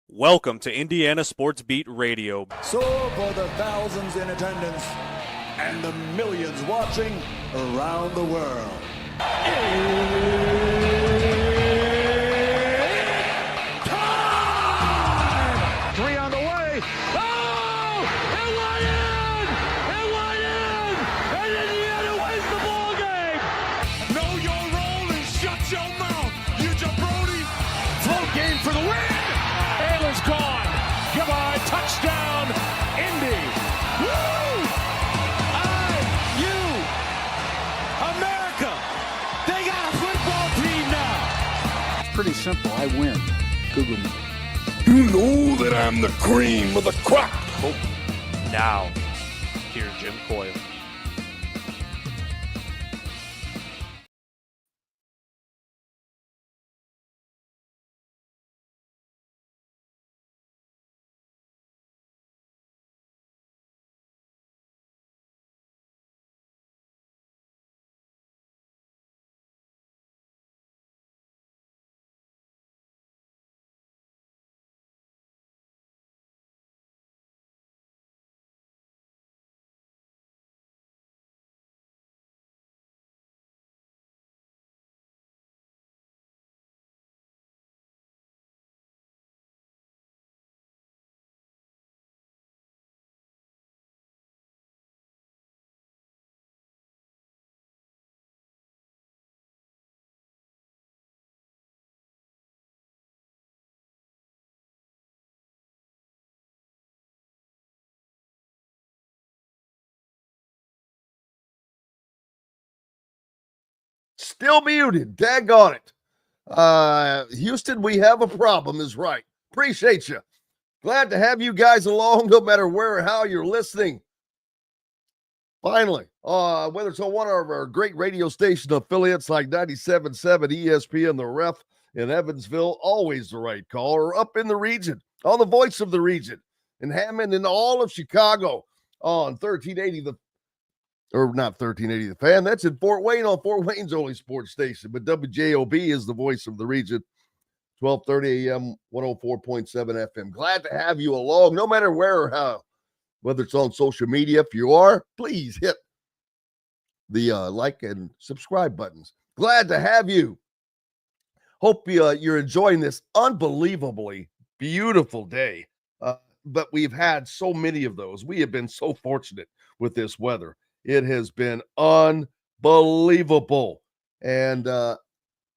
Welcome to Indiana Sports Beat Radio. So for the thousands in attendance and the millions watching around the world. Time! Three on the way. Oh! It went in! It went in! And Indiana wins the ball game! Know your role and shut your mouth, you jabroni! Float game for the win! Ayler's gone. Goodbye. Touchdown, Indy. Woo! IU. America. They got a football team now. Pretty simple. I win. Google me. You know that I'm the cream of the crop. Now, here's Jim Coyle. Still muted. Daggone it. Houston, we have a problem is right. Appreciate you. Glad to have you guys along, no matter where or how you're listening. Finally, whether it's on one of our great radio station affiliates like 97.7 ESPN, The Ref in Evansville, always the right call, or up in the region, on the voice of the region, in Hammond and all of Chicago on 1380 not 1380 The Fan. That's in Fort Wayne on Fort Wayne's only sports station. But WJOB is the voice of the region. 12:30 a.m., 104.7 FM. Glad to have you along, no matter where or how. Whether it's on social media, if you are, please hit the like and subscribe buttons. Glad to have you. Hope you're enjoying this unbelievably beautiful day. But we've had so many of those. We have been so fortunate with this weather. It has been unbelievable. And,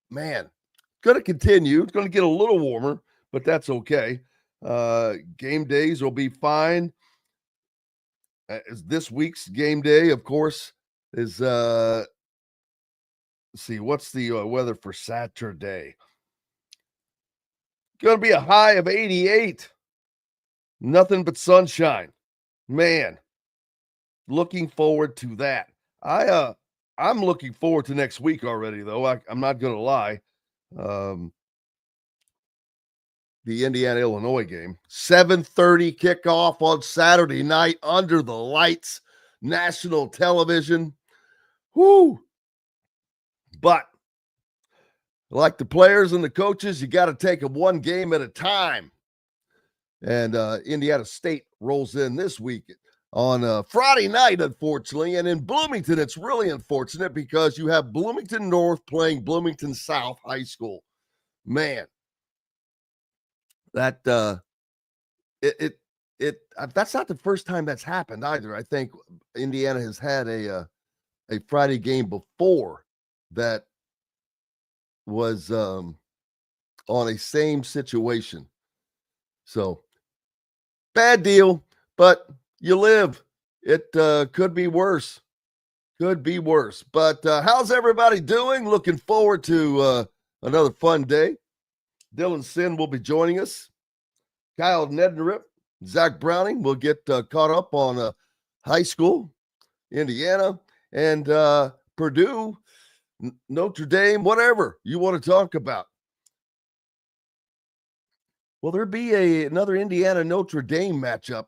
man, going to continue. It's going to get a little warmer, but that's okay. Game days will be fine. This week's game day, of course, is, let's see, what's the weather for Saturday? Going to be a high of 88. Nothing but sunshine. Man. Looking forward to that. I'm looking forward to next week already, though. I'm not going to lie. The Indiana-Illinois game. 7:30 kickoff on Saturday night under the lights. National television. Whoo! But like the players and the coaches, you got to take them one game at a time. And Indiana State rolls in this week on Friday night, unfortunately. And in Bloomington, it's really unfortunate because you have Bloomington North playing Bloomington South High School. Man, that that's not the first time that's happened either. I think Indiana has had a Friday game before that was on a same situation. So bad deal, but you live. It could be worse. Could be worse. But how's everybody doing? Looking forward to another fun day. Dylan Sinn will be joining us. Kyle Neddenriep, Zach Browning will get caught up on high school, Indiana, and Purdue, Notre Dame, whatever you want to talk about. Will there be another Indiana-Notre Dame matchup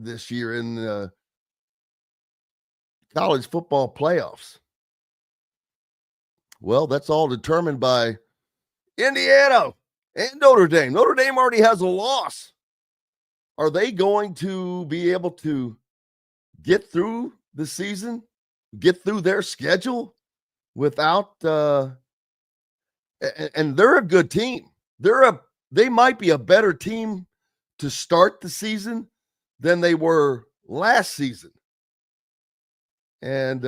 this year in college football playoffs? Well, that's all determined by Indiana And Notre Dame. Notre Dame already has a loss. Are they going to be able to get through the season, get through their schedule without and they're a good team. They might be a better team to start the season than they were last season. And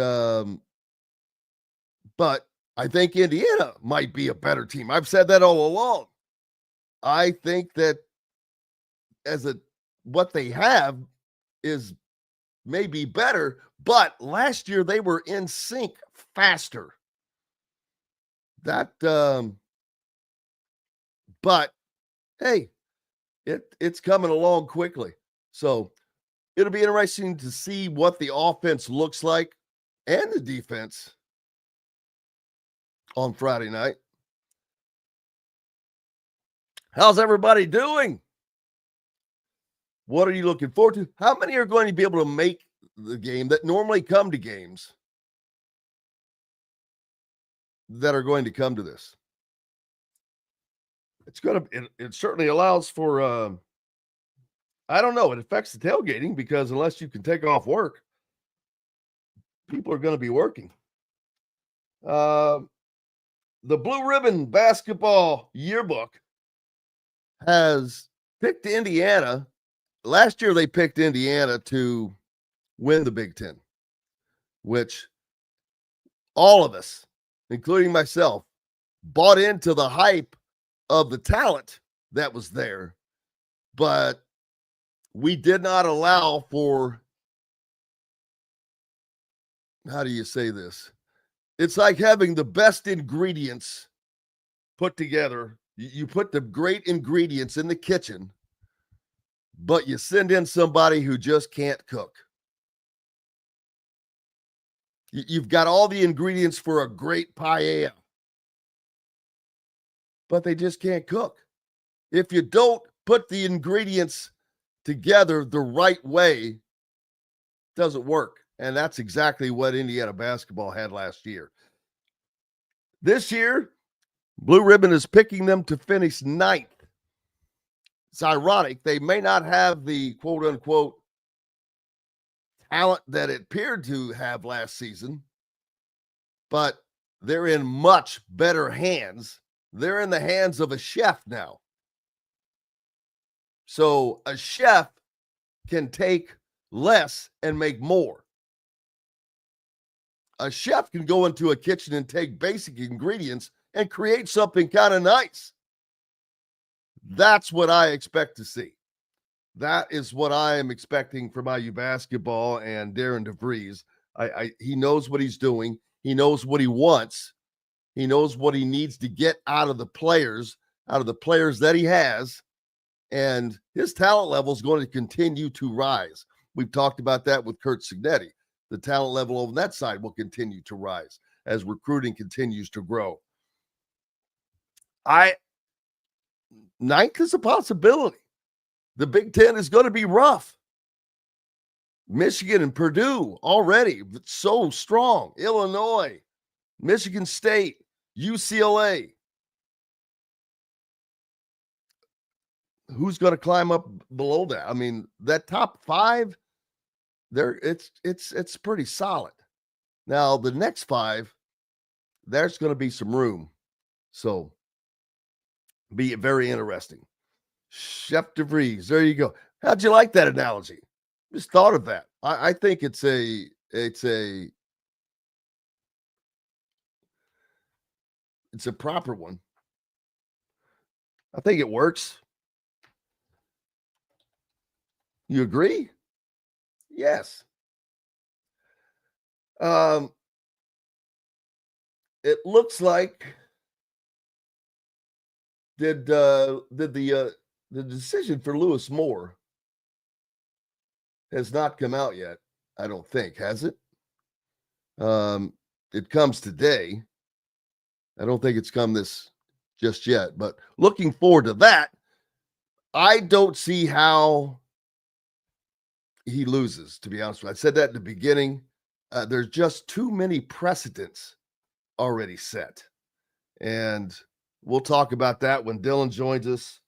but I think Indiana might be a better team. I've said that all along. I think that what they have is maybe better, but last year they were in sync faster. But hey, it's coming along quickly. So it'll be interesting to see what the offense looks like and the defense on Friday night. How's everybody doing? What are you looking forward to? How many are going to be able to make the game that normally come to games that are going to come to this? It certainly allows for, I don't know, it affects the tailgating because unless you can take off work, people are going to be working. The Blue Ribbon Basketball Yearbook has picked Indiana. Last year, they picked Indiana to win the Big Ten, which all of us, including myself, bought into the hype of the talent that was there. But we did not allow for, how do you say this? It's like having the best ingredients put together. You put the great ingredients in the kitchen, but you send in somebody who just can't cook. You've got all the ingredients for a great paella, but they just can't cook. If you don't put the ingredients together the right way, it doesn't work. And that's exactly what Indiana basketball had last year. This year, Blue Ribbon is picking them to finish 9th. It's ironic. They may not have the quote-unquote talent that it appeared to have last season, but they're in much better hands. They're in the hands of a chef now. So a chef can take less and make more. A chef can go into a kitchen and take basic ingredients and create something kind of nice. That's what I expect to see. That is what I am expecting from IU basketball and Darren DeVries. He knows what he's doing. He knows what he wants. He knows what he needs to get out of the players that he has. And his talent level is going to continue to rise. We've talked about that with Kurt Signetti. The talent level on that side will continue to rise as recruiting continues to grow. 9th is a possibility. The Big Ten is going to be rough. Michigan and Purdue already so strong. Illinois, Michigan State, UCLA. Who's going to climb up below that? I mean, that top 5, it's pretty solid. Now, the next 5, there's going to be some room. So, be very interesting. Chef DeVries, there you go. How'd you like that analogy? Just thought of that. I think it's a proper one. I think it works. You agree? Yes. It looks like the decision for Lewis Moore has not come out yet. I don't think, has it? It comes today. I don't think it's come this just yet, but looking forward to that. I don't see how he loses, to be honest with you. I said that in the beginning. There's just too many precedents already set. And we'll talk about that when Dylan joins us,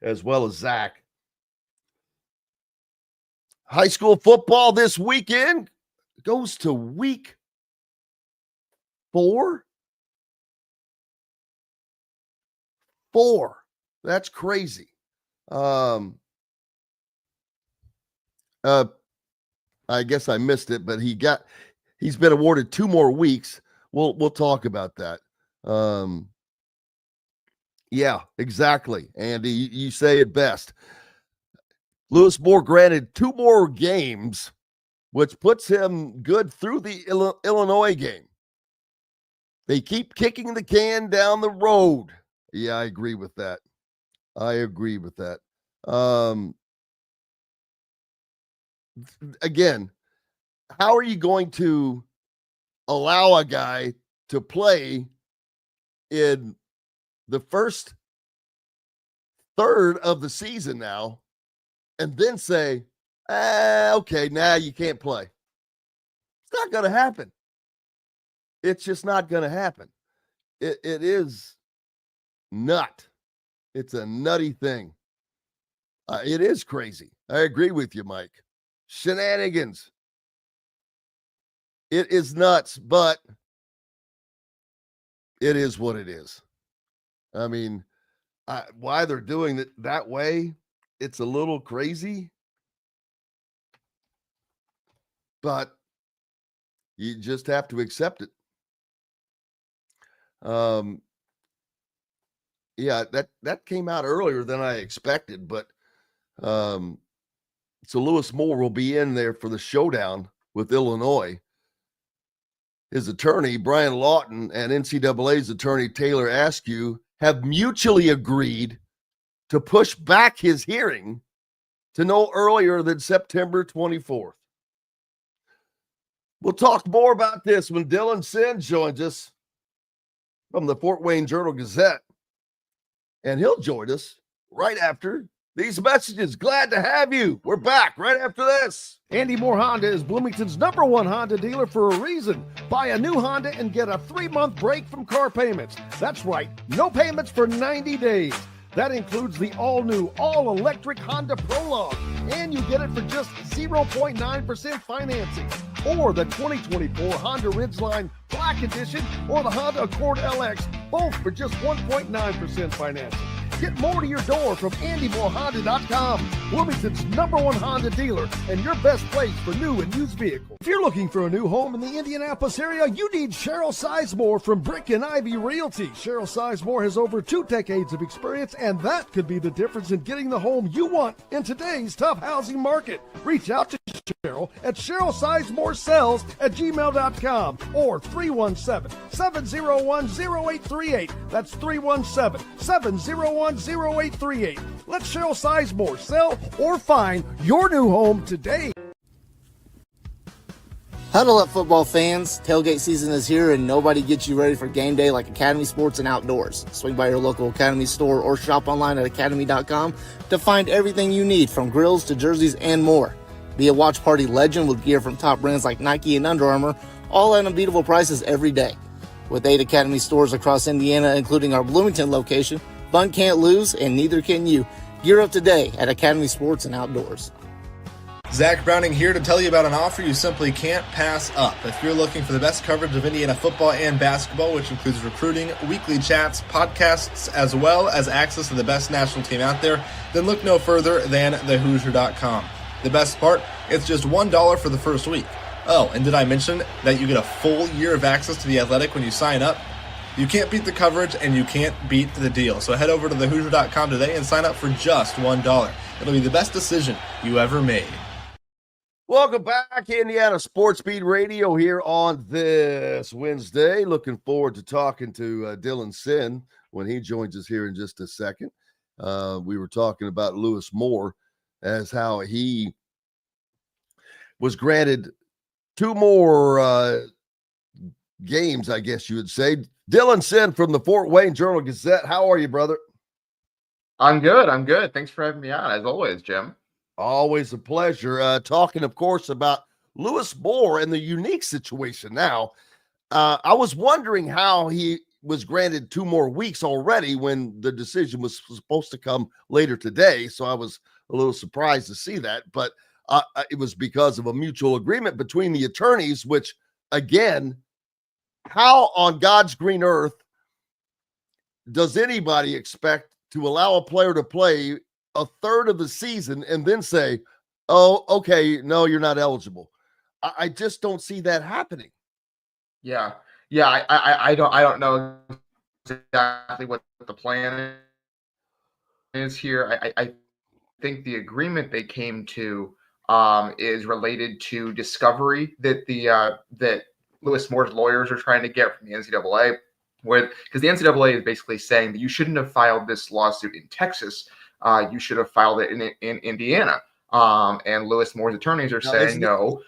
as well as Zach. High school football this weekend goes to week 4. 4. That's crazy. I guess I missed it, but he's been awarded 2 more weeks. We'll talk about that. Yeah, exactly. Andy, you say it best. Lewis Moore granted 2 more games, which puts him good through the Illinois game. They keep kicking the can down the road. Yeah, I agree with that. Again, how are you going to allow a guy to play in the first third of the season now and then say, okay, now you can't play? It's not going to happen. It's just not going to happen. It is nut. It's a nutty thing. It is crazy. I agree with you, Mike. Shenanigans. It is nuts, but it is what it is. I mean, why they're doing it that way, it's a little crazy, but you just have to accept it. Yeah, that came out earlier than I expected, but so Lewis Moore will be in there for the showdown with Illinois. His attorney, Brian Lawton, and NCAA's attorney, Taylor Askew, have mutually agreed to push back his hearing to no earlier than September 24th. We'll talk more about this when Dylan Sinn joins us from the Fort Wayne Journal-Gazette, and he'll join us right after these messages. Glad to have you. We're back right after this. Andy Moore Honda is Bloomington's #1 Honda dealer for a reason. Buy a new Honda and get a 3-month break from car payments. That's right, no payments for 90 days. That includes the all-new, all-electric Honda Prologue, and you get it for just 0.9% financing. Or the 2024 Honda Ridgeline Black Edition or the Honda Accord LX, both for just 1.9% financing. Get more to your door from AndyMooreHonda.com, Bloomington's #1 Honda dealer and your best place for new and used vehicles. If you're looking for a new home in the Indianapolis area, you need Cheryl Sizemore from Brick and Ivy Realty. Cheryl Sizemore has over 2 decades of experience, and that could be the difference in getting the home you want in today's tough housing market. Reach out to Cheryl at CherylSizemooreSells@gmail.com or 317-701-0838. That's 317-701-0838. Let Cheryl Sizemore sell or find your new home today. Huddle up, football fans. Tailgate season is here, and nobody gets you ready for game day like Academy Sports and Outdoors. Swing by your local Academy store or shop online at academy.com to find everything you need, from grills to jerseys and more. Be a watch party legend with gear from top brands like Nike and Under Armour, all at unbeatable prices every day. With 8 Academy stores across Indiana, including our Bloomington location, fun can't lose, and neither can you. Gear up today at Academy Sports and Outdoors. Zach Browning here to tell you about an offer you simply can't pass up. If you're looking for the best coverage of Indiana football and basketball, which includes recruiting, weekly chats, podcasts, as well as access to the best national team out there, then look no further than thehoosier.com. The best part, it's just $1 for the first week. Oh, and did I mention that you get a full year of access to The Athletic when you sign up? You can't beat the coverage, and you can't beat the deal. So head over to thehoosier.com today and sign up for just $1. It'll be the best decision you ever made. Welcome back, Indiana Sports Beat Radio here on this Wednesday. Looking forward to talking to Dylan Sinn when he joins us here in just a second. We were talking about Lewis Moore as how he was granted 2 more games, I guess you would say. Dylan Sinn from the Fort Wayne Journal-Gazette. How are you, brother? I'm good. Thanks for having me on, as always, Jim. Always a pleasure. Talking, of course, about Lewis Moore and the unique situation now. I was wondering how he was granted 2 more weeks already when the decision was supposed to come later today. So I was a little surprised to see that, but it was because of a mutual agreement between the attorneys, which, again, how on God's green earth does anybody expect to allow a player to play a third of the season and then say, oh, okay, no, you're not eligible? I just don't see that happening. Yeah. I don't know exactly what the plan is here. I think the agreement they came to is related to discovery that that Lewis Moore's lawyers are trying to get from the NCAA, because the NCAA is basically saying that you shouldn't have filed this lawsuit in Texas. You should have filed it in Indiana. And Lewis Moore's attorneys are saying, no,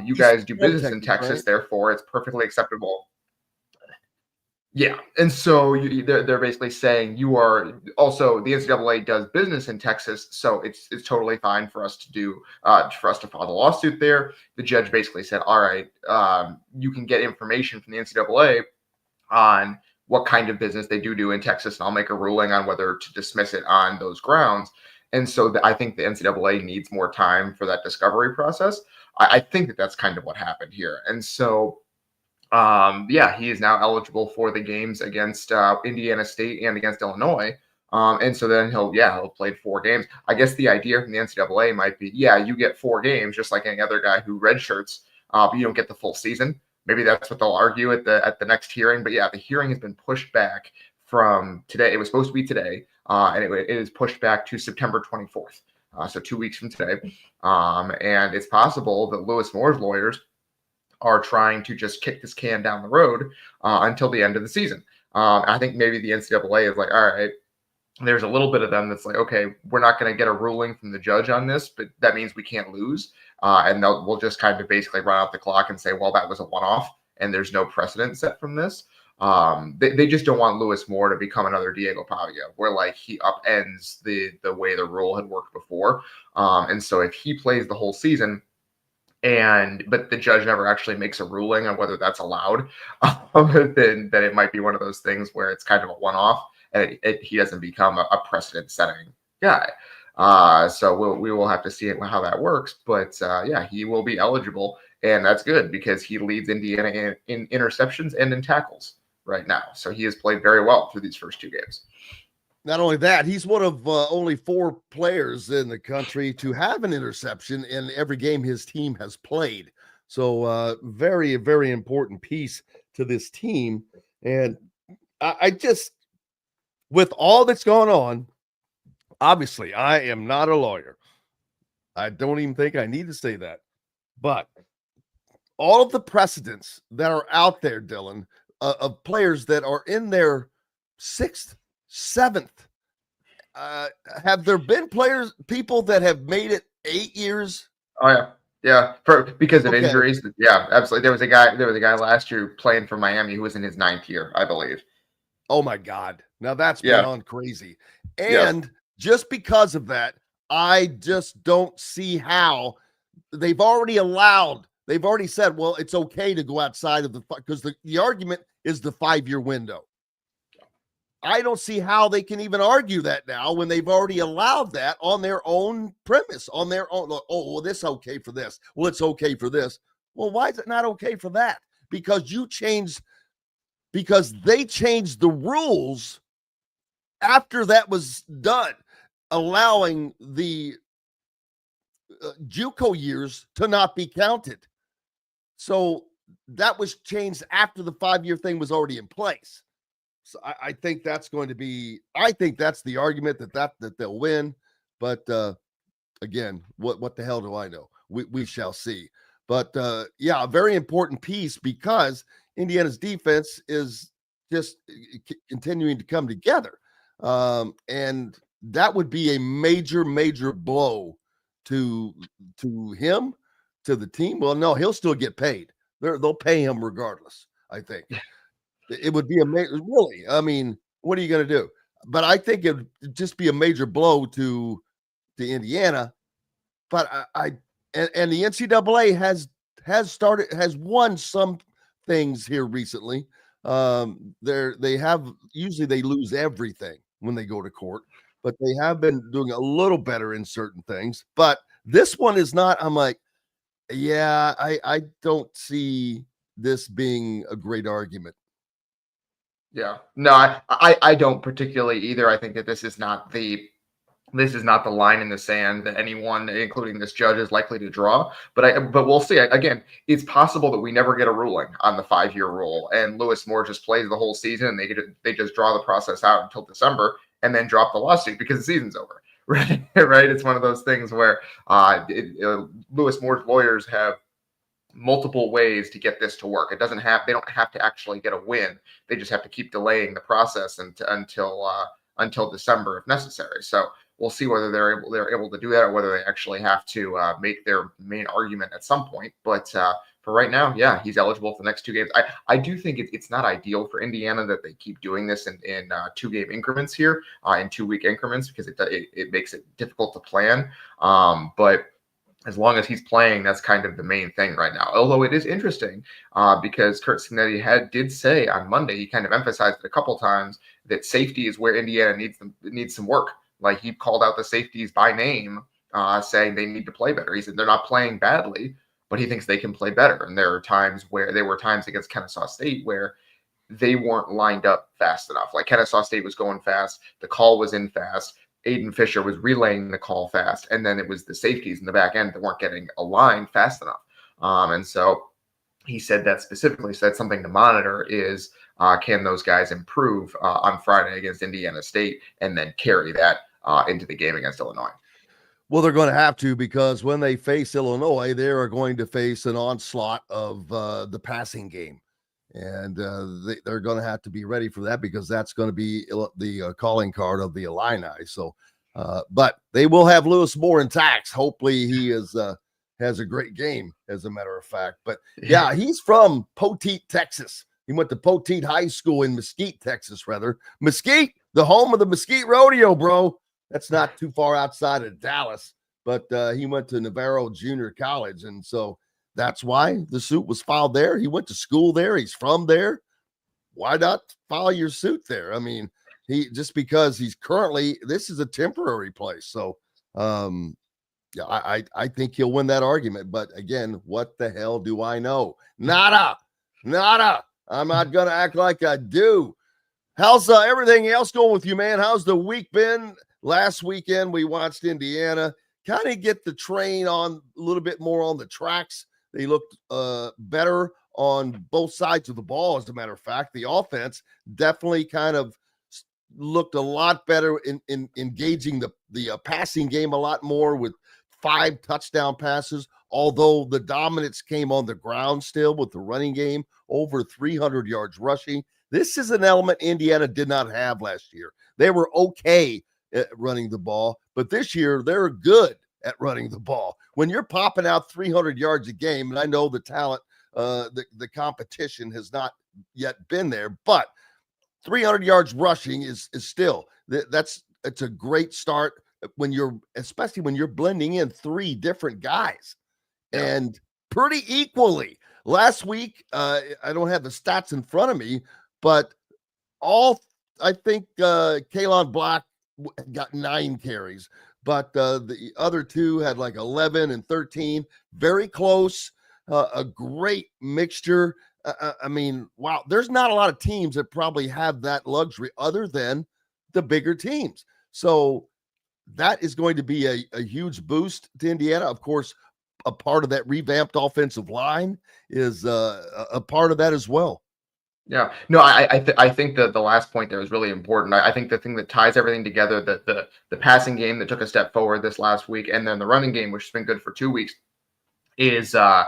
you guys do business in Texas, right? Therefore it's perfectly acceptable. Yeah, and so they're basically saying you are also, the NCAA does business in Texas, so it's totally fine for us to do for us to file the lawsuit there. The judge basically said, all right, you can get information from the NCAA on what kind of business they do in Texas, and I'll make a ruling on whether to dismiss it on those grounds. And so I think the NCAA needs more time for that discovery process. I think that that's kind of what happened here, and so. He is now eligible for the games against Indiana State and against Illinois. And so then he'll play 4 games. I guess the idea from the NCAA might be, you get 4 games just like any other guy who redshirts, but you don't get the full season. Maybe that's what they'll argue at the next hearing. But the hearing has been pushed back from today. It was supposed to be today, and it is pushed back to September 24th. So 2 weeks from today. And it's possible that Lewis Moore's lawyers are trying to just kick this can down the road until the end of the season. I think maybe the NCAA is like, all right, there's a little bit of them that's like, okay, we're not going to get a ruling from the judge on this, but that means we can't lose. And we'll just kind of basically run out the clock and say, well, that was a one-off and there's no precedent set from this. They just don't want Lewis Moore to become another Diego Pavia, where like he upends the way the rule had worked before. And so if he plays the whole season, but the judge never actually makes a ruling on whether that's allowed, then it might be one of those things where it's kind of a one-off and he doesn't become a precedent-setting guy. So we will have to see how that works. But he will be eligible, and that's good because he leads Indiana in interceptions and in tackles right now. So he has played very well through these first 2 games. Not only that, he's one of only 4 players in the country to have an interception in every game his team has played. So very, very important piece to this team. And I just, with all that's gone on, obviously, I am not a lawyer. I don't even think I need to say that. But all of the precedents that are out there, Dylan, of players that are in their 6th, 7th. Have there been people that have made it 8 years? Oh yeah, because of injuries. Yeah, absolutely. There was a guy last year playing for Miami who was in his 9th year, I believe. Oh my God! Now that's beyond crazy. And just because of that, I just don't see how they've already said, well, it's okay to go outside of because the argument is the 5-year window. I don't see how they can even argue that now when they've already allowed that on their own premise, on their own. Oh, well, this is okay for this. Well, it's okay for this. Well, why is it not okay for that? Because they changed the rules after that was done, allowing the JUCO years to not be counted. So that was changed after the 5-year thing was already in place. So I think that's going to be. I think that's the argument that they'll win. But again, what the hell do I know? We shall see. But a very important piece because Indiana's defense is just continuing to come together, and that would be a major blow to him, to the team. Well, no, he'll still get paid. They'll pay him regardless, I think. It would be amazing. Really, I mean, what are you going to do? But I think it would just be a major blow to Indiana. But and the NCAA has won some things here recently. They have usually they lose everything when they go to court, but they have been doing a little better in certain things. But this one is not. I'm like, yeah, I don't see this being a great argument. Yeah, no, I don't particularly either. I think that this is not the line in the sand that anyone, including this judge, is likely to draw. But we'll see. Again, it's possible that we never get a ruling on the 5-year rule, and Lewis Moore just plays the whole season, and they just draw the process out until December, and then drop the lawsuit because the season's over. Right, right. It's one of those things where Lewis Moore's lawyers have multiple ways to get this to work. They don't have to actually get a win. They just have to keep delaying the process until December if necessary. So we'll see whether they're able to do that, or whether they actually have to make their main argument at some point. But for right now, yeah, he's eligible for the next 2 games. I do think it's not ideal for Indiana that they keep doing this in 2-game increments here, in 2-week increments, because it makes it difficult to plan. But as long as he's playing, that's kind of the main thing right now. Although it is interesting because Curt Cignetti did say on Monday, he kind of emphasized it a couple times, that safety is where Indiana needs some work. Like, he called out the safeties by name, saying they need to play better. He said they're not playing badly, but he thinks they can play better. And there were times against Kennesaw State where they weren't lined up fast enough. Like, Kennesaw State was going fast, the call was in fast, Aiden Fisher was relaying the call fast, and then it was the safeties in the back end that weren't getting aligned fast enough. And so he said that specifically. So that's something to monitor is can those guys improve on Friday against Indiana State and then carry that into the game against Illinois? Well, they're going to have to, because when they face Illinois, they are going to face an onslaught of the passing game. And they're going to have to be ready for that, because that's going to be the calling card of the Illini. So, but they will have Lewis Moore intact. Hopefully he has a great game, as a matter of fact. But yeah, he's from Poteet, Texas. He went to Poteet High School in Mesquite, Texas, rather. Mesquite, the home of the Mesquite Rodeo, bro. That's not too far outside of Dallas. But he went to Navarro Junior College, and so that's why the suit was filed there. He went to school there. He's from there. Why not file your suit there? I mean, just because this is a temporary place. So, yeah, I think he'll win that argument. But again, what the hell do I know? Nada. I'm not going to act like I do. How's everything else going with you, man? How's the week been? Last weekend, we watched Indiana kind of get the train on a little bit more on the tracks. They looked better on both sides of the ball, as a matter of fact. The offense definitely kind of looked a lot better in engaging the passing game a lot more, with 5 touchdown passes, although the dominance came on the ground still with the running game, over 300 yards rushing. This is an element Indiana did not have last year. They were okay at running the ball, but this year they're good at running the ball. When you're popping out 300 yards a game, and I know the talent, the competition has not yet been there, but 300 yards rushing is still, it's a great start especially when you're blending in 3 different guys and pretty equally. Last week, I don't have the stats in front of me, but I think Kalon Black got 9 carries, but the other 2 had like 11 and 13, very close, a great mixture. I mean, wow, there's not a lot of teams that probably have that luxury other than the bigger teams. So that is going to be a huge boost to Indiana. Of course, a part of that revamped offensive line is a part of that as well. Yeah, no, I think that the last point there is really important. I think the thing that ties everything together, that the passing game that took a step forward this last week, and then the running game, which has been good for 2 weeks, is the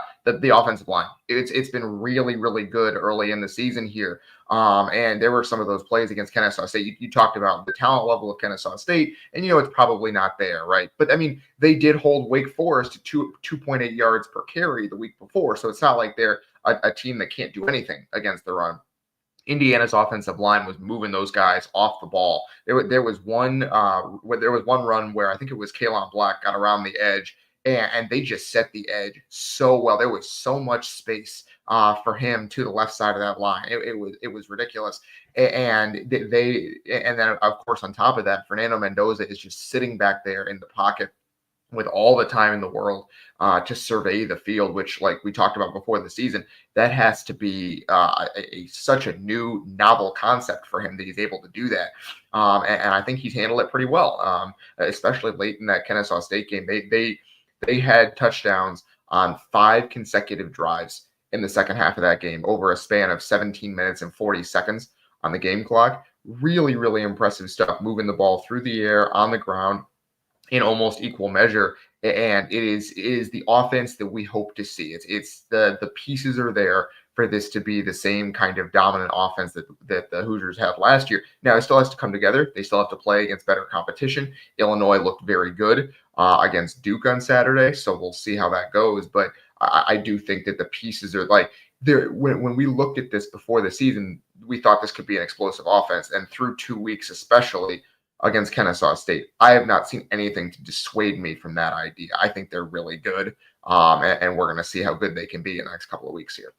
offensive line. It's been really, really good early in the season here. And there were some of those plays against Kennesaw State. You talked about the talent level of Kennesaw State, and it's probably not there, right? But I mean, they did hold Wake Forest to 2.8 yards per carry the week before, so it's not like they're a team that can't do anything against the run. Indiana's offensive line was moving those guys off the ball. There was one run where I think it was Kalon Black got around the edge and they just set the edge so well. There was so much space for him to the left side of that line. It was ridiculous. And then of course on top of that, Fernando Mendoza is just sitting back there in the pocket with all the time in the world to survey the field, which, like we talked about before the season, that has to be such a new, novel concept for him that he's able to do that. And I think he's handled it pretty well, especially late in that Kennesaw State game. They had touchdowns on 5 consecutive drives in the second half of that game over a span of 17 minutes and 40 seconds on the game clock. Really, really impressive stuff, moving the ball through the air, on the ground, in almost equal measure, and it is the offense that we hope to see. It's the pieces are there for this to be the same kind of dominant offense that the Hoosiers had last year. Now it still has to come together. They still have to play against better competition. Illinois looked very good against Duke on Saturday, so we'll see how that goes. But I do think that the pieces are like there. When we looked at this before the season, we thought this could be an explosive offense, and through 2 weeks especially against Kennesaw State, I have not seen anything to dissuade me from that idea. I think they're really good, and we're going to see how good they can be in the next couple of weeks here.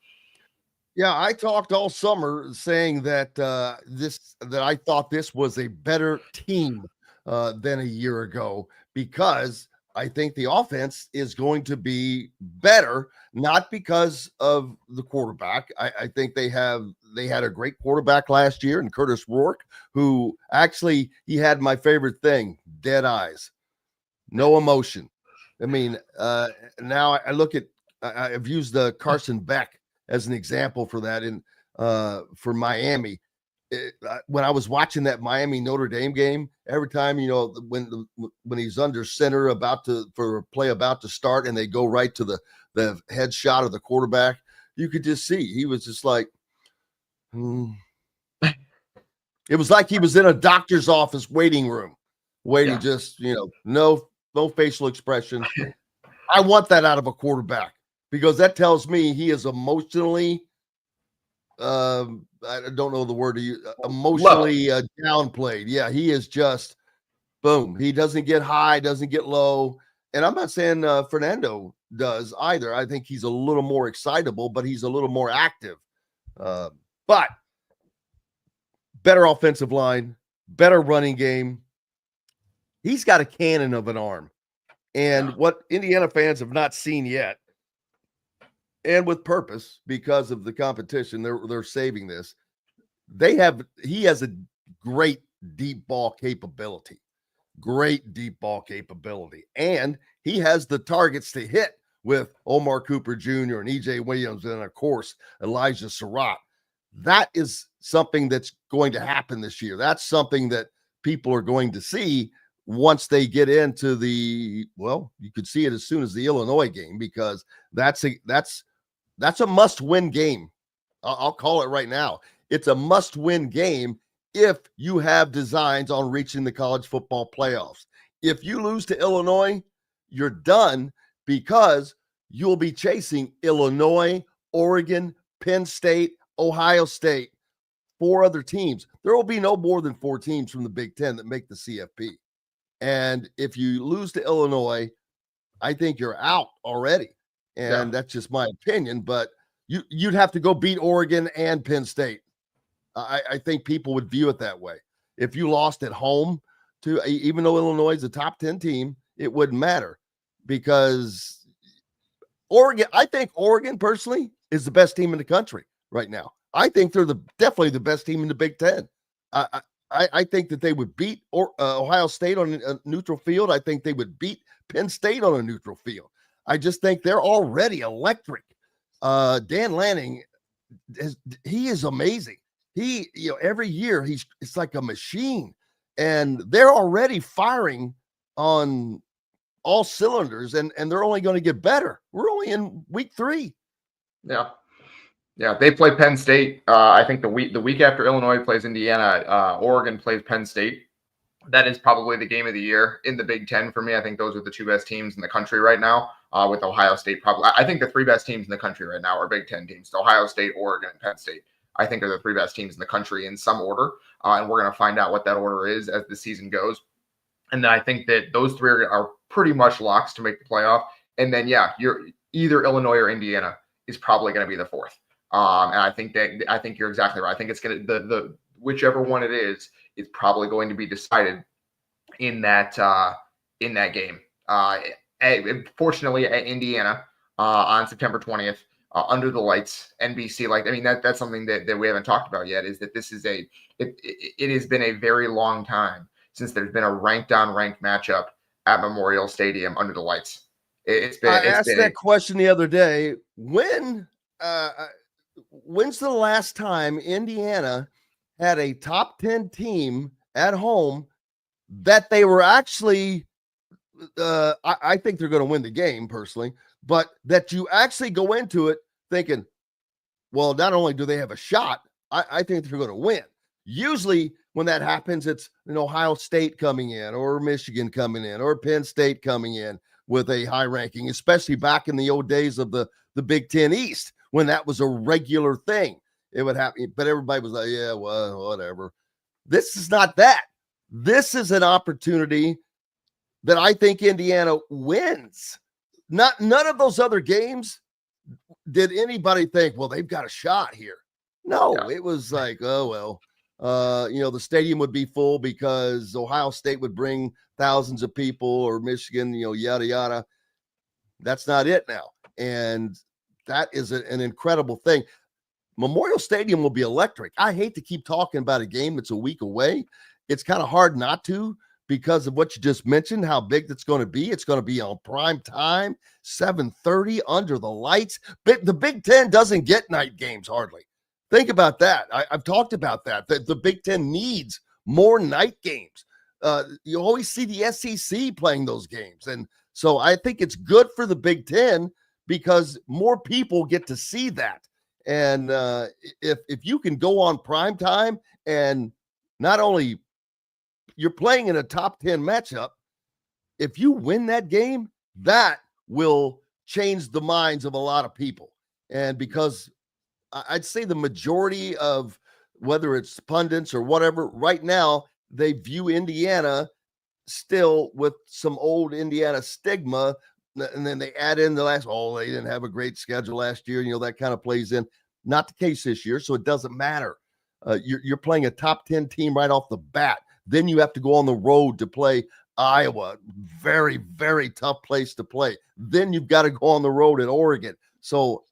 Yeah, I talked all summer saying that that I thought this was a better team than a year ago, because I think the offense is going to be better, not because of the quarterback. I think they had a great quarterback last year in Curtis Rourke, who actually, he had my favorite thing: dead eyes, no emotion. I mean, now I look at, I've used Carson Beck as an example for that for Miami. When I was watching that Miami Notre Dame game, every time, when he's under center for a play about to start, and they go right to the headshot of the quarterback, you could just see he was just like, It was like he was in a doctor's office waiting room, waiting, just, no facial expression. I want that out of a quarterback, because that tells me he is emotionally, I don't know the word to use, emotionally downplayed. Yeah, he is just, boom. He doesn't get high, doesn't get low. And I'm not saying Fernando does either. I think he's a little more excitable, but he's a little more active. But better offensive line, better running game. He's got a cannon of an arm. And what Indiana fans have not seen yet, and with purpose, because of the competition, they're saving this. He has a great deep ball capability. And he has the targets to hit with Omar Cooper Jr. and EJ Williams, and of course, Elijah Surratt. That is something that's going to happen this year. That's something that people are going to see once they get into you could see it as soon as the Illinois game, because that's a must-win game. I'll call it right now. It's a must-win game if you have designs on reaching the college football playoffs. If you lose to Illinois, you're done, because you'll be chasing Illinois, Oregon, Penn State, Ohio State, 4 other teams. There will be no more than 4 teams from the Big Ten that make the CFP. And if you lose to Illinois, I think you're out already. And that's just my opinion, but you'd have to go beat Oregon and Penn State. I think people would view it that way. If you lost at home to, even though Illinois is a top 10 team, it wouldn't matter, because I think Oregon personally is the best team in the country right now. I think they're definitely the best team in the Big Ten. I think that they would beat Ohio State on a neutral field. I think they would beat Penn State on a neutral field. I just think they're already electric. Dan Lanning, he is amazing. He, every year it's like a machine, and they're already firing on all cylinders, and they're only going to get better. We're only in week 3. Yeah, they play Penn State. I think the week after Illinois plays Indiana, Oregon plays Penn State. That is probably the game of the year in the Big Ten for me. I think those are the 2 best teams in the country right now, with Ohio State probably. I think the 3 best teams in the country right now are Big Ten teams: Ohio State, Oregon, and Penn State. I think are the 3 best teams in the country in some order, and we're going to find out what that order is as the season goes. And then I think that those 3 are pretty much locks to make the playoff. And then, you're either Illinois or Indiana is probably going to be the fourth. And I think you're exactly right. I think it's going to, the whichever one it is probably going to be decided in that game. Fortunately, at Indiana on September 20th, under the lights, NBC. That's something that we haven't talked about yet. Is that this is it has been a very long time since there's been a ranked on ranked matchup at Memorial Stadium under the lights. I asked that question the other day. When's the last time Indiana had a top 10 team at home that they were actually, I think they're going to win the game personally, but that you actually go into it thinking, well, not only do they have a shot, I think they're going to win. Usually when that happens, it's Ohio State coming in or Michigan coming in or Penn State coming in with a high ranking, especially back in the old days of the Big Ten East, when that was a regular thing. It would happen, but everybody was like, yeah, well, whatever. This is not that. This is an opportunity that I think Indiana wins. None of those other games did anybody think, well, they've got a shot here. No, It was like, oh, well, the stadium would be full because Ohio State would bring thousands of people or Michigan, yada, yada. That's not it now. And that is an incredible thing. Memorial Stadium will be electric. I hate to keep talking about a game that's a week away. It's kind of hard not to because of what you just mentioned, how big that's going to be. It's going to be on prime time, 7:30 under the lights. The Big Ten doesn't get night games hardly. Think about that. I've talked about that the Big Ten needs more night games. You always see the SEC playing those games. And so I think it's good for the Big Ten because more people get to see that. And if you can go on prime time and not only you're playing in a top 10 matchup, if you win that game, that will change the minds of a lot of people. And because I'd say the majority of whether it's pundits or whatever, right now, they view Indiana still with some old Indiana stigma. And then they add in they didn't have a great schedule last year. That kind of plays in. Not the case this year, so it doesn't matter. You're playing a top 10 team right off the bat. Then you have to go on the road to play Iowa. Very, very tough place to play. Then you've got to go on the road at Oregon. So,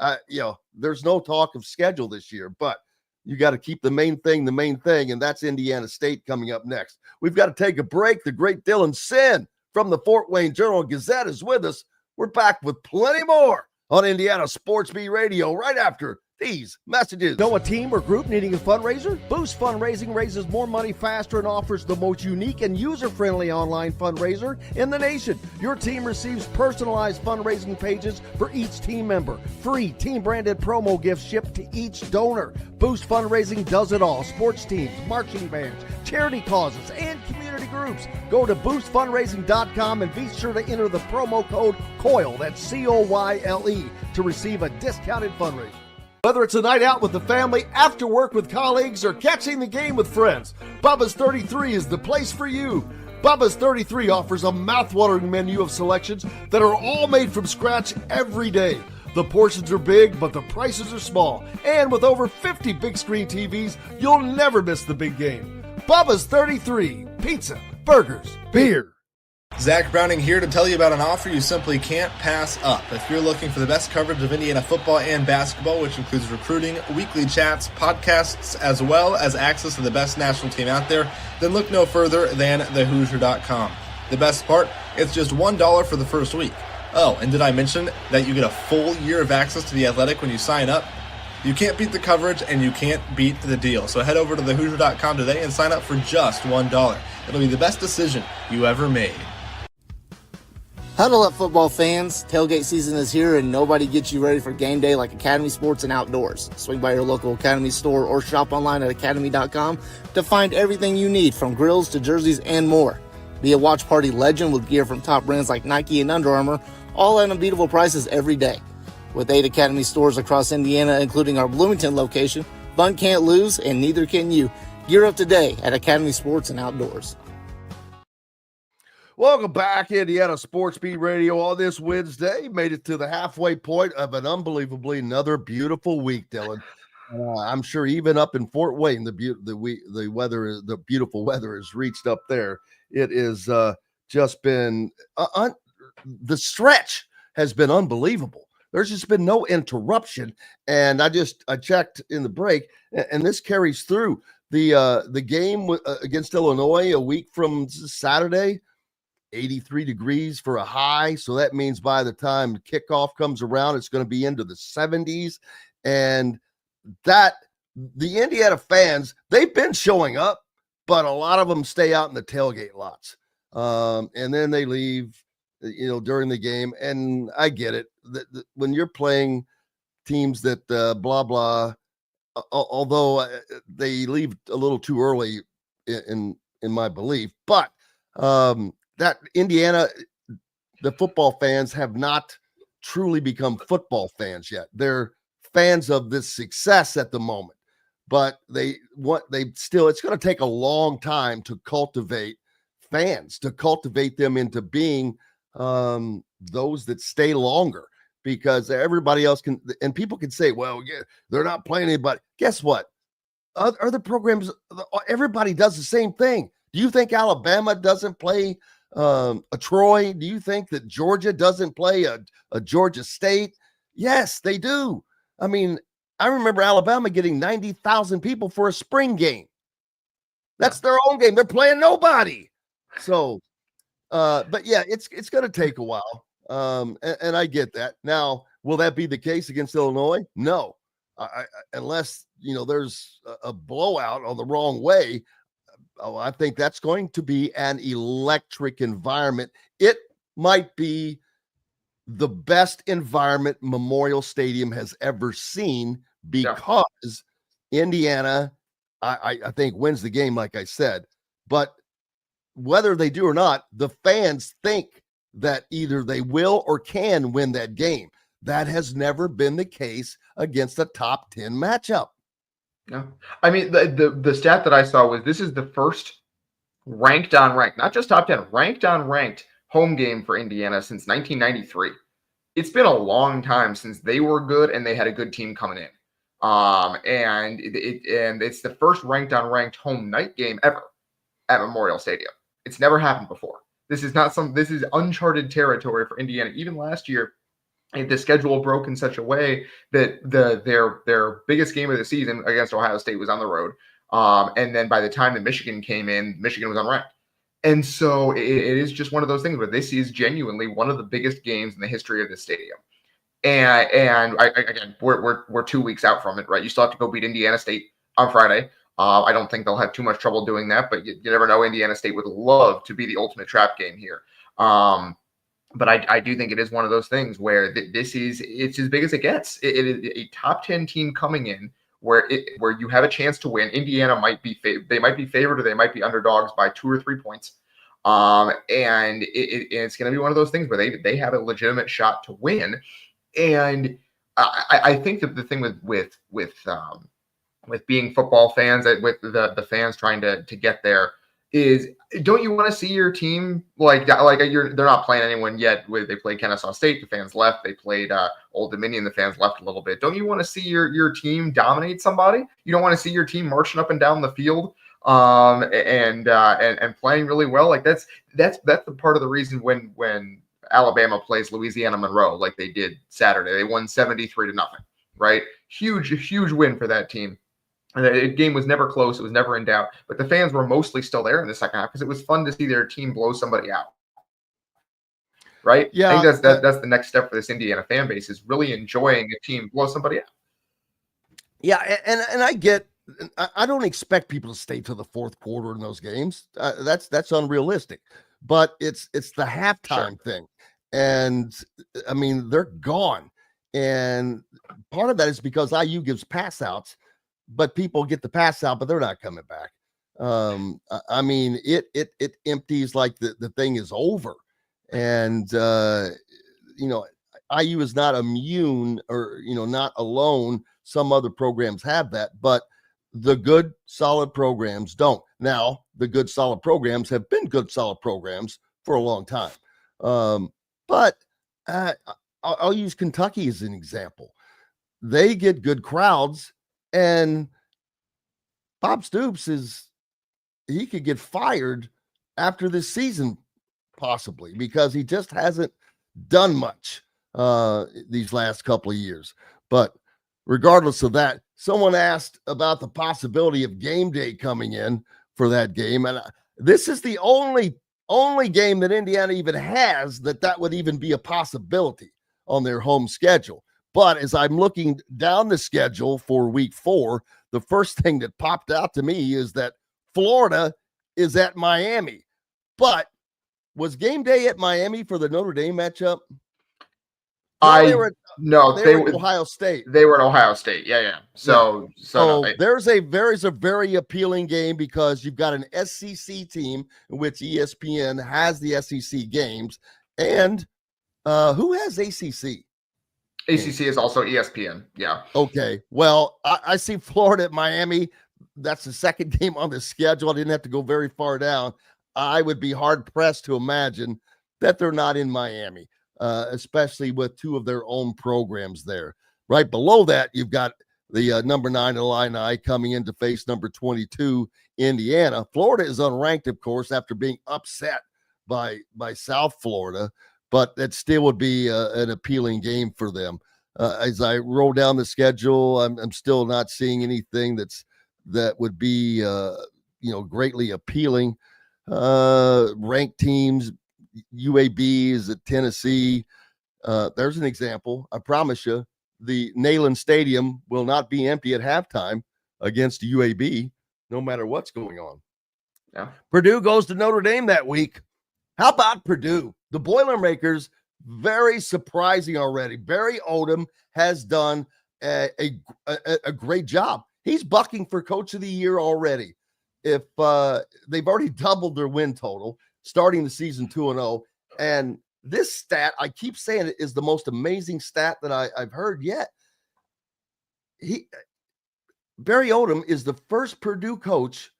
there's no talk of schedule this year, but you got to keep the main thing, and that's Indiana State coming up next. We've got to take a break. The great Dylan Sinn from the Fort Wayne Journal-Gazette is with us. We're back with plenty more on Indiana Sports Beat Radio right after these messages. Know a team or group needing a fundraiser? Boost Fundraising raises more money faster and offers the most unique and user-friendly online fundraiser in the nation. Your team receives personalized fundraising pages for each team member. Free team-branded promo gifts shipped to each donor. Boost Fundraising does it all. Sports teams, marching bands, charity causes, and community groups. Go to boostfundraising.com and be sure to enter the promo code COYLE, that's COYLE, to receive a discounted fundraiser. Whether it's a night out with the family, after work with colleagues, or catching the game with friends, Bubba's 33 is the place for you. Bubba's 33 offers a mouthwatering menu of selections that are all made from scratch every day. The portions are big, but the prices are small. And with over 50 big screen TVs, you'll never miss the big game. Bubba's 33, pizza, burgers, beer. Zach Browning here to tell you about an offer you simply can't pass up. If you're looking for the best coverage of Indiana football and basketball, which includes recruiting, weekly chats, podcasts, as well as access to the best national team out there, then look no further than thehoosier.com. The best part, it's just $1 for the first week. Oh, and did I mention that you get a full year of access to The Athletic when you sign up? You can't beat the coverage and you can't beat the deal. So head over to thehoosier.com today and sign up for just $1. It'll be the best decision you ever made. Huddle up, football fans. Tailgate season is here, and nobody gets you ready for game day like Academy Sports and Outdoors. Swing by your local Academy store or shop online at academy.com to find everything you need, from grills to jerseys and more. Be a watch party legend with gear from top brands like Nike and Under Armour, all at unbeatable prices every day. With 8 Academy stores across Indiana, including our Bloomington location, fun can't lose, and neither can you. Gear up today at Academy Sports and Outdoors. Welcome back, Indiana Sports Beat Radio on this Wednesday. Made it to the halfway point of an unbelievably another beautiful week, Dylan. I'm sure even up in Fort Wayne, the beautiful weather has reached up there. It is just been the stretch has been unbelievable. There's just been no interruption, and I checked in the break, and this carries through the game against Illinois a week from Saturday. 83 degrees for a high. So that means by the time kickoff comes around, it's going to be into the 70s. And that the Indiana fans, they've been showing up, but a lot of them stay out in the tailgate lots. And then they leave, during the game. And I get it. When you're playing teams that blah, blah, although they leave a little too early in my belief, but that Indiana, the football fans have not truly become football fans yet. They're fans of this success at the moment, but it's going to take a long time to cultivate fans, to cultivate them into being those that stay longer, because everybody else can, and people can say, well, yeah, they're not playing anybody. Guess what? Other programs, everybody does the same thing. Do you think Alabama doesn't play a Troy? Do you think that Georgia doesn't play a Georgia State? Yes, they do. I mean, I remember Alabama getting 90,000 people for a spring game. That's their own game. They're playing nobody. So, but yeah, it's going to take a while. And I get that. Now, will that be the case against Illinois? No. Unless, there's a blowout on the wrong way. I think that's going to be an electric environment. It might be the best environment Memorial Stadium has ever seen, because Indiana, I think, wins the game, like I said. But whether they do or not, the fans think that either they will or can win that game. That has never been the case against a top 10 matchup. No, I mean, the stat that I saw was this is the first ranked on ranked, not just top 10, ranked on ranked home game for Indiana since 1993. It's been a long time since they were good and they had a good team coming in. And it's the first ranked on ranked home night game ever at Memorial Stadium. It's never happened before. This is uncharted territory for Indiana. Even last year, the schedule broke in such a way that their biggest game of the season against Ohio State was on the road. And then by the time that Michigan came in, Michigan was unranked. And so it is just one of those things where this is genuinely one of the biggest games in the history of the stadium. And again, we're 2 weeks out from it, right? You still have to go beat Indiana State on Friday. I don't think they'll have too much trouble doing that, but you never know. Indiana State would love to be the ultimate trap game here. But I do think it is one of those things where it's as big as it gets. It is a top 10 team coming in where you have a chance to win. Indiana might be favored, or they might be underdogs by 2 or 3 points. And it's going to be one of those things where they have a legitimate shot to win. And I think that the thing with being football fans, with the fans trying to get there, is, don't you want to see your team they're not playing anyone yet? They played Kennesaw State, the fans left. They played Old Dominion, the fans left a little bit. Don't you want to see your team dominate somebody? You don't want to see your team marching up and down the field and playing really well. Like that's the part of the reason when Alabama plays Louisiana Monroe like they did Saturday. They won 73-0, right? Huge win for that team. And the game was never close. It was never in doubt. But the fans were mostly still there in the second half because it was fun to see their team blow somebody out. Right? Yeah. I think that's the next step for this Indiana fan base, is really enjoying a team blow somebody out. Yeah, and I get, I don't expect people to stay to the fourth quarter in those games. That's unrealistic. But it's the halftime thing. And I mean, they're gone. And part of that is because IU gives pass outs. But people get the pass out, but they're not coming back. I mean, it empties like the thing is over. And, IU is not immune or, not alone. Some other programs have that, but the good, solid programs don't. Now, the good, solid programs have been good, solid programs for a long time. But I'll use Kentucky as an example. They get good crowds, and Bob Stoops he could get fired after this season, possibly, because he just hasn't done much these last couple of years. But regardless of that, someone asked about the possibility of game day coming in for that game, and this is the only game that Indiana even has that would even be a possibility on their home schedule. But as I'm looking down the schedule for week 4, the first thing that popped out to me is that Florida is at Miami. But was game day at Miami for the Notre Dame matchup? They were at Ohio State. They were at Ohio State. Yeah. So there's a very appealing game because you've got an SEC team in which ESPN has the SEC games. And who has ACC? ACC is also ESPN. Yeah. Okay. Well, I see Florida at Miami. That's the second game on the schedule. I didn't have to go very far down. I would be hard pressed to imagine that they're not in Miami, especially with 2 of their own programs there. Right below that, you've got the number 9 Illini coming in to face number 22 Indiana. Florida is unranked, of course, after being upset by South Florida, but that still would be an appealing game for them. As I roll down the schedule, I'm still not seeing anything that would be greatly appealing. Ranked teams, UAB is at Tennessee. There's an example. I promise you, the Neyland Stadium will not be empty at halftime against UAB, no matter what's going on. Yeah. Purdue goes to Notre Dame that week. How about Purdue? The Boilermakers, very surprising already. Barry Odom has done a great job. He's bucking for Coach of the Year already. If they've already doubled their win total, starting the season 2-0, and this stat, I keep saying it, is the most amazing stat that I've heard yet. Barry Odom is the first Purdue coach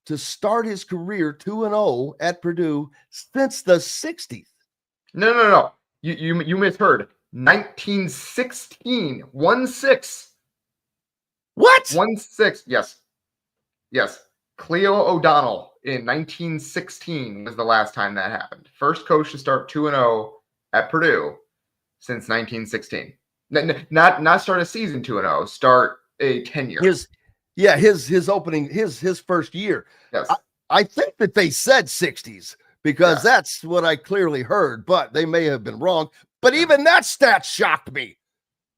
to start his career 2-0 at Purdue since the 60s. No. You misheard. 1916. 1-6. What? 1-6. Yes. Cleo O'Donnell in 1916 was the last time that happened. First coach to start 2-0 at Purdue since 1916. Not start a season 2-0, start a tenure. His opening, his first year. Yes. I think that they said 60s because that's what I clearly heard, but they may have been wrong. But even that stat shocked me.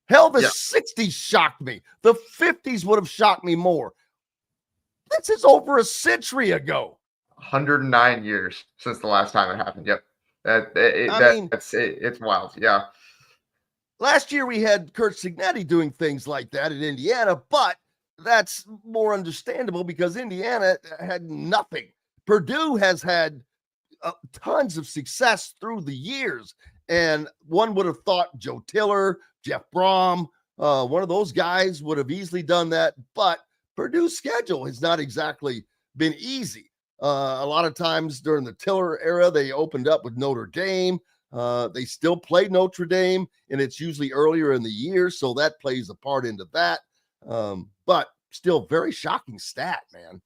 Hell, the 60s shocked me. The 50s would have shocked me more. This is over a century ago. 109 years since the last time it happened. Yep. It's wild. Yeah. Last year we had Kurt Signetti doing things like that in Indiana, but that's more understandable because Indiana had nothing. Purdue has had tons of success through the years, and one would have thought Joe Tiller, Jeff Brom, one of those guys would have easily done that, but Purdue's schedule has not exactly been easy. A lot of times during the Tiller era, they opened up with Notre Dame. They still play Notre Dame, and it's usually earlier in the year, so that plays a part into that. But still, very shocking stat, man.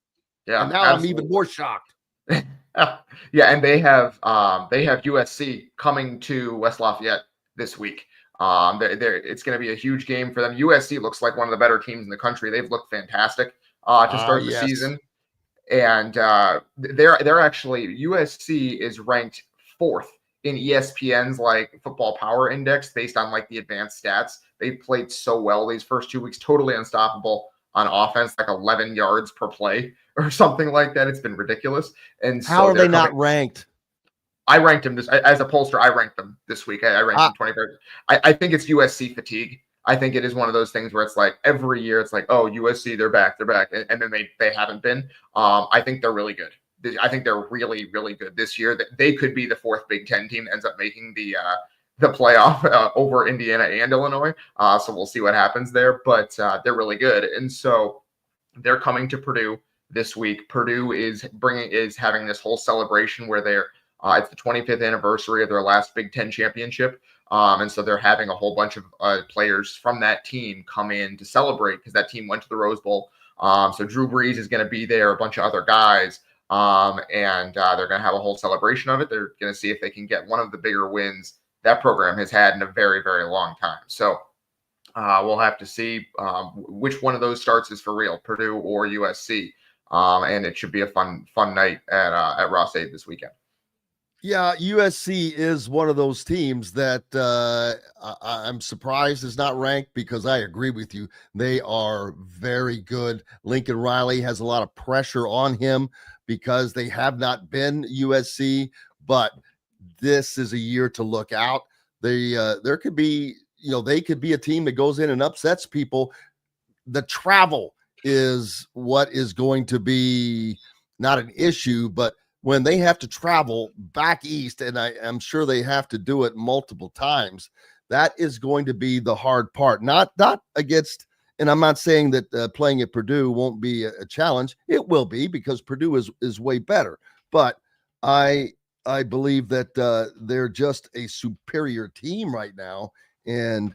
Yeah, and now absolutely. I'm even more shocked. Yeah, and they have USC coming to West Lafayette this week. It's going to be a huge game for them. USC looks like one of the better teams in the country. They've looked fantastic to start the season, and they're actually USC is ranked 4th in ESPN's like Football Power Index based on like the advanced stats. They played so well these first 2 weeks, totally unstoppable on offense, like 11 yards per play or something like that. It's been ridiculous. And so how are they not ranked? I ranked them as a pollster. I ranked them this week. I ranked them 23rd. I think it's USC fatigue. I think it is one of those things where it's like every year it's like, oh, USC, they're back. And then they haven't been. I think they're really good. I think they're really, really good this year. They could be the 4th Big Ten team that ends up making the playoff over Indiana and Illinois. So we'll see what happens there. But they're really good. And so they're coming to Purdue this week. Purdue is having this whole celebration where they're It's the 25th anniversary of their last Big Ten championship. And so they're having a whole bunch of players from that team come in to celebrate because that team went to the Rose Bowl. So Drew Brees is going to be there, a bunch of other guys, and they're going to have a whole celebration of it. They're going to see if they can get one of the bigger wins that program has had in a very, very long time. So we'll have to see which one of those starts is for real, Purdue or USC. And it should be a fun night at Ross-Ade this weekend. Yeah, USC is one of those teams that I'm surprised is not ranked because I agree with you. They are very good. Lincoln Riley has a lot of pressure on him because they have not been USC, but this is a year to look out. There could be, they could be a team that goes in and upsets people. The travel is what is going to be not an issue, but when they have to travel back east, and I'm sure they have to do it multiple times, that is going to be the hard part. Not against, and I'm not saying that playing at Purdue won't be a challenge. It will be because Purdue is way better. But I believe that they're just a superior team right now, and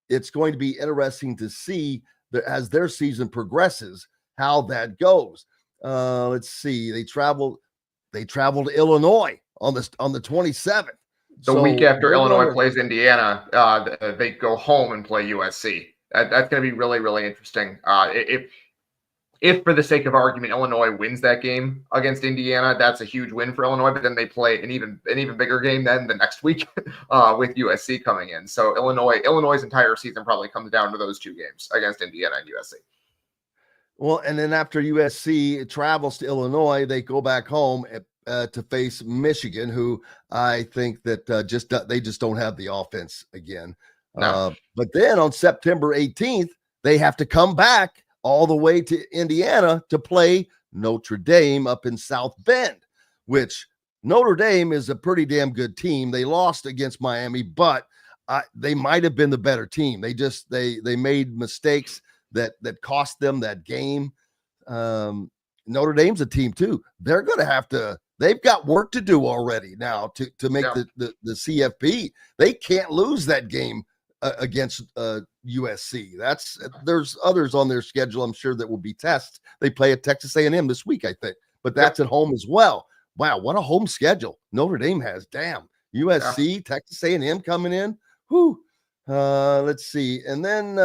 it's going to be interesting to see as their season progresses how that goes. Let's see. They travel to Illinois on the 27th. The week after Illinois plays Indiana, they go home and play USC. That's going to be really, really interesting. If for the sake of argument, Illinois wins that game against Indiana, that's a huge win for Illinois. But then they play an even bigger game then the next week with USC coming in. So Illinois' entire season probably comes down to those two games against Indiana and USC. Well, and then after USC travels to Illinois, they go back home to face Michigan, who I think that they just don't have the offense again. No. But then on September 18th, they have to come back all the way to Indiana to play Notre Dame up in South Bend, which Notre Dame is a pretty damn good team. They lost against Miami, but they might have been the better team. They made mistakes that cost them that game. Notre Dame's a team too. They're going to have to, they've got work to do already now to make the CFP. They can't lose that game against USC. There's others on their schedule, I'm sure, that will be tests. They play at Texas A&M this week, I think, but that's at home as well. Wow, what a home schedule Notre Dame has. Damn. USC, Texas A&M coming in. Whew. Let's see. And then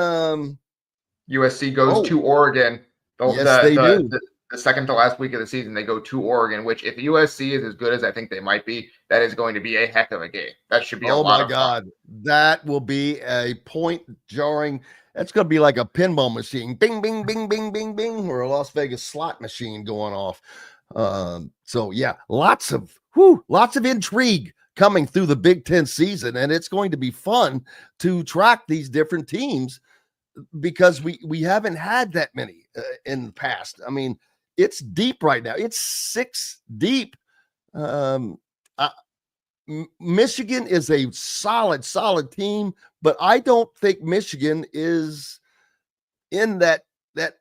USC goes to Oregon. They do. The second to last week of the season, they go to Oregon, which if USC is as good as I think they might be, that is going to be a heck of a game. That should be a lot of fun. Oh, my God. That will be a point jarring. That's going to be like a pinball machine. Bing, bing, bing, bing, bing, bing, or a Las Vegas slot machine going off. So, yeah, lots of intrigue coming through the Big Ten season, and it's going to be fun to track these different teams because we haven't had that many in the past. I mean, it's deep right now. It's 6 deep. Michigan is a solid team, but I don't think Michigan is in that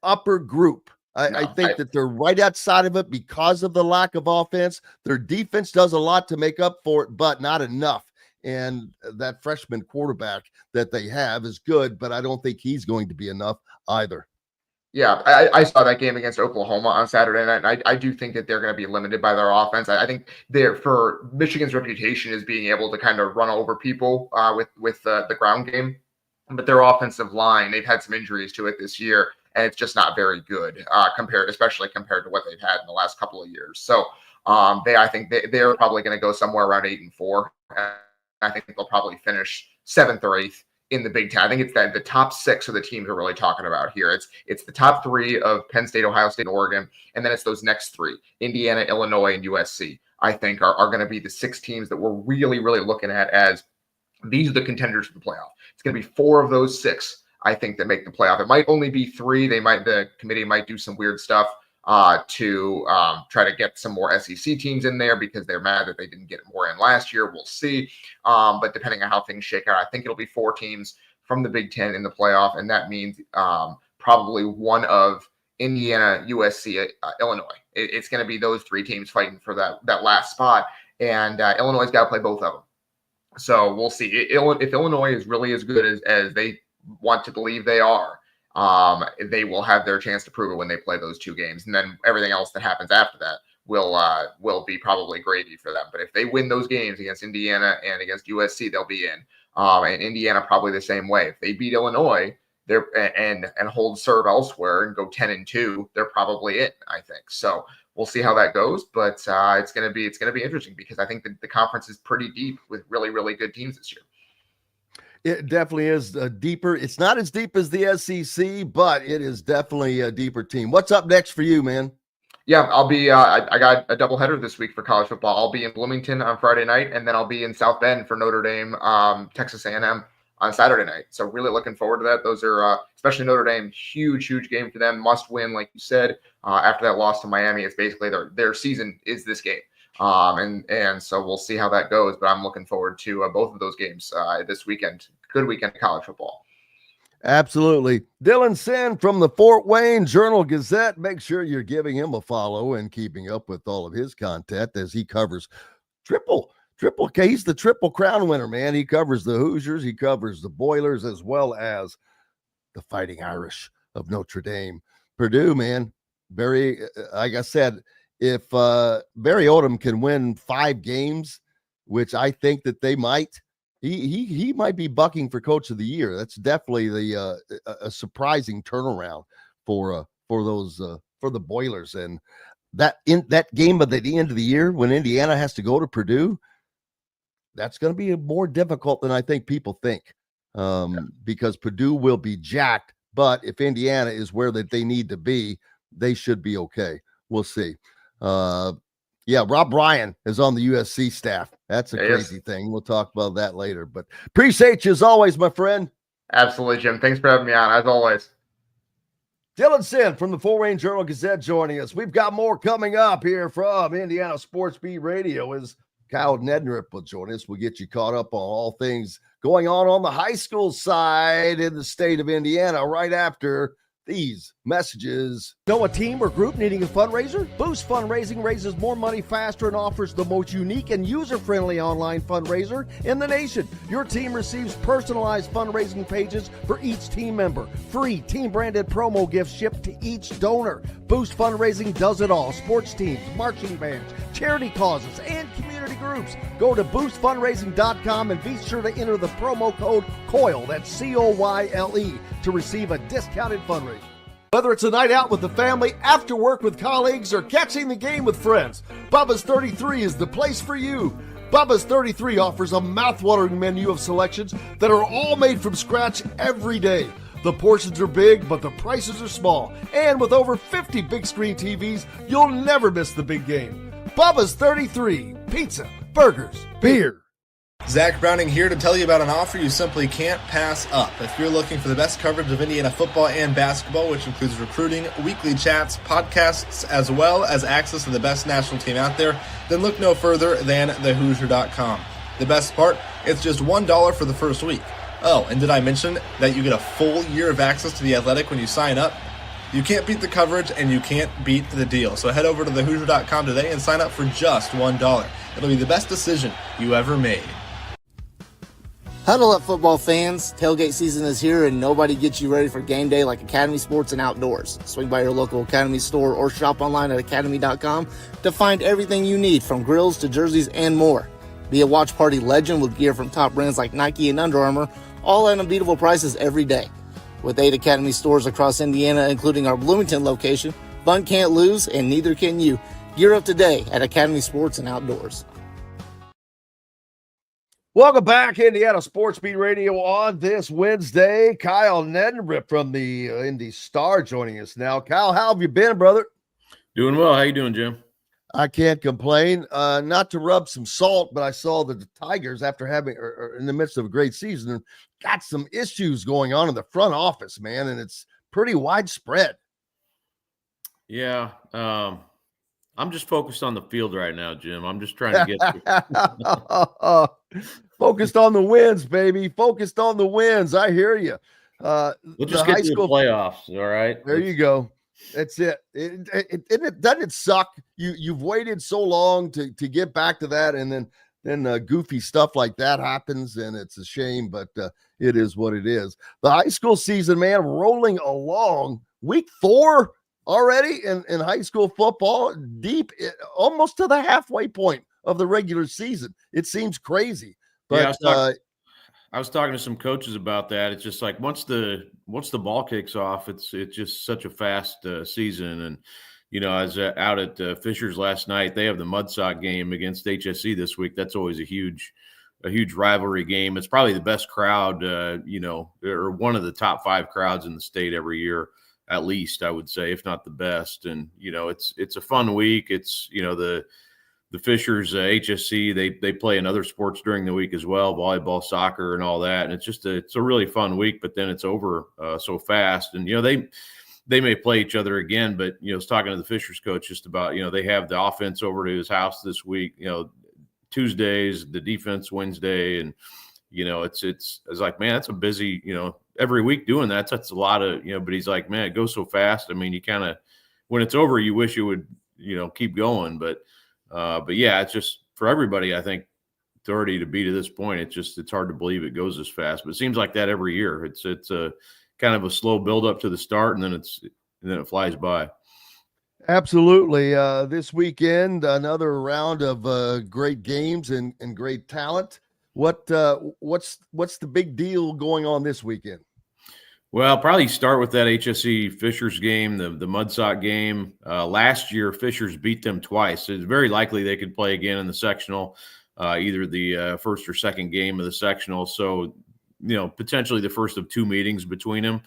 upper group. I think that they're right outside of it because of the lack of offense. Their defense does a lot to make up for it, but not enough. And that freshman quarterback that they have is good, but I don't think he's going to be enough either. Yeah, I saw that game against Oklahoma on Saturday night, and I do think that they're going to be limited by their offense. I think for Michigan's reputation is being able to kind of run over people with the ground game, but their offensive line, they've had some injuries to it this year, and it's just not very good especially compared to what they've had in the last couple of years. So I think they're probably going to go somewhere around 8-4. I think they'll probably finish 7th or 8th in the Big Ten. I think it's the top 6 of the teams we're really talking about here. It's the top 3 of Penn State, Ohio State, and Oregon, and then it's those next 3, Indiana, Illinois, and USC, I think are going to be the 6 teams that we're really, really looking at as these are the contenders for the playoff. It's going to be 4 of those 6, I think, that make the playoff. It might only be 3. The committee might do some weird stuff to try to get some more SEC teams in there because they're mad that they didn't get more in last year. We'll see. But depending on how things shake out, I think it'll be 4 teams from the Big Ten in the playoff. And that means probably one of Indiana, USC, Illinois. It's going to be those 3 teams fighting for that last spot. and Illinois' got to play both of them. So we'll see. If Illinois is really as good as they want to believe they are, they will have their chance to prove it when they play those two games, and then everything else that happens after that will be probably gravy for them. But if they win those games against Indiana and against USC, they'll be in. And Indiana probably the same way. If they beat Illinois, and hold serve elsewhere and go 10-2, they're probably in, I think. So we'll see how that goes, but it's gonna be interesting because I think the conference is pretty deep with really, really good teams this year. It definitely is deeper. It's not as deep as the SEC, but it is definitely a deeper team. What's up next for you, man? Yeah, I'll be. I got a doubleheader this week for college football. I'll be in Bloomington on Friday night, and then I'll be in South Bend for Notre Dame, Texas A&M on Saturday night. So really looking forward to that. Those are, especially Notre Dame, huge game for them. Must win, like you said. After that loss to Miami, it's basically their season is this game. And so we'll see how that goes. But I'm looking forward to both of those games this weekend. Good weekend of college football. Absolutely. Dylan Sinn from the Fort Wayne Journal-Gazette. Make sure you're giving him a follow and keeping up with all of his content as he covers triple K. He's the Triple Crown winner, man. He covers the Hoosiers, he covers the Boilers, as well as the Fighting Irish of Notre Dame. Purdue, man, very, like I said, if Barry Odom can win 5 games, which I think that they might, he might be bucking for Coach of the Year. That's definitely a surprising turnaround for the Boilers. And that game at the end of the year when Indiana has to go to Purdue, that's going to be more difficult than I think people think, because Purdue will be jacked. But if Indiana is where that they need to be, they should be okay. We'll see. Yeah, Rob Ryan is on the USC staff. That's a crazy thing. We'll talk about that later. But appreciate you as always, my friend. Absolutely, Jim. Thanks for having me on, as always. Dylan Sinn from the Fort Wayne Journal-Gazette joining us. We've got more coming up here from Indiana Sports Beat Radio as Kyle Neddenriep will join us. We'll get you caught up on all things going on the high school side in the state of Indiana right after these messages. Know a team or group needing a fundraiser? Boost Fundraising raises more money faster and offers the most unique and user-friendly online fundraiser in the nation. Your team receives personalized fundraising pages for each team member. Free team-branded promo gifts shipped to each donor. Boost Fundraising does it all. Sports teams, marching bands, charity causes, and community groups. Go to boostfundraising.com and be sure to enter the promo code COYLE, that's COYLE, to receive a discounted fundraiser. Whether it's a night out with the family, after work with colleagues, or catching the game with friends, Bubba's 33 is the place for you. Bubba's 33 offers a mouth-watering menu of selections that are all made from scratch every day. The portions are big, but the prices are small. And with over 50 big screen TVs, you'll never miss the big game. Bubba's 33, pizza, burgers, beer. Zach Browning here to tell you about an offer you simply can't pass up. If you're looking for the best coverage of Indiana football and basketball, which includes recruiting, weekly chats, podcasts, as well as access to the best national team out there, then look no further than thehoosier.com. The best part, it's just $1 for the first week. Oh, and did I mention that you get a full year of access to The Athletic when you sign up? You can't beat the coverage and you can't beat the deal. So head over to thehoosier.com today and sign up for just $1. It'll be the best decision you ever made. Huddle up, football fans. Tailgate season is here, and nobody gets you ready for game day like Academy Sports and Outdoors. Swing by your local Academy store or shop online at academy.com to find everything you need, from grills to jerseys and more. Be a watch party legend with gear from top brands like Nike and Under Armour, all at unbeatable prices every day. With 8 Academy stores across Indiana, including our Bloomington location, fun can't lose, and neither can you. Gear up today at Academy Sports and Outdoors. Welcome back, Indiana Sports Beat Radio on this Wednesday. Kyle Neddenriep from the Indy Star joining us now. Kyle, how have you been, brother? Doing well. How you doing, Jim? I can't complain. Not to rub some salt, but I saw the Tigers, after having, or in the midst of a great season, got some issues going on in the front office, man, and it's pretty widespread. Yeah. I'm just focused on the field right now, Jim. I'm just trying to get focused on the wins, baby. Focused on the wins. I hear you. We'll just get to the playoffs, all right? There you go. That's it. It doesn't it suck. You've waited so long to get back to that, and then goofy stuff like that happens, and it's a shame, but it is what it is. The high school season, man, rolling along. Week 4 already in high school football, deep, almost to the halfway point of the regular season. It seems crazy, but I was talking to some coaches about that. It's just like once the ball kicks off, it's just such a fast season. And I was out at Fisher's last night. They have the Mudsock game against HSC this week. That's always a huge rivalry game. It's probably the best crowd, or one of the top 5 crowds in the state every year, at least I would say, if not the best. And it's a fun week. It's the Fishers, HSC, they play in other sports during the week as well, volleyball, soccer, and all that. And it's a really fun week, but then it's over so fast. And, they may play each other again, but, I was talking to the Fishers coach just about, they have the offense over to his house this week, Tuesdays, the defense Wednesday. And, it's like, man, that's a busy, every week doing that. That's a lot of, but he's like, man, it goes so fast. I mean, you kind of, when it's over, you wish it would, keep going, but yeah, it's just for everybody, I think 30 to be to this point, it's hard to believe it goes as fast, but it seems like that every year. It's a kind of a slow build up to the start, and then it flies by. Absolutely. This weekend, another round of great games and great talent. What's the big deal going on this weekend? Well, probably start with that HSC Fishers game, the Mudsock game. Last year, Fishers beat them twice. It's very likely they could play again in the sectional, either the first or second game of the sectional. So, potentially the first of 2 meetings between them.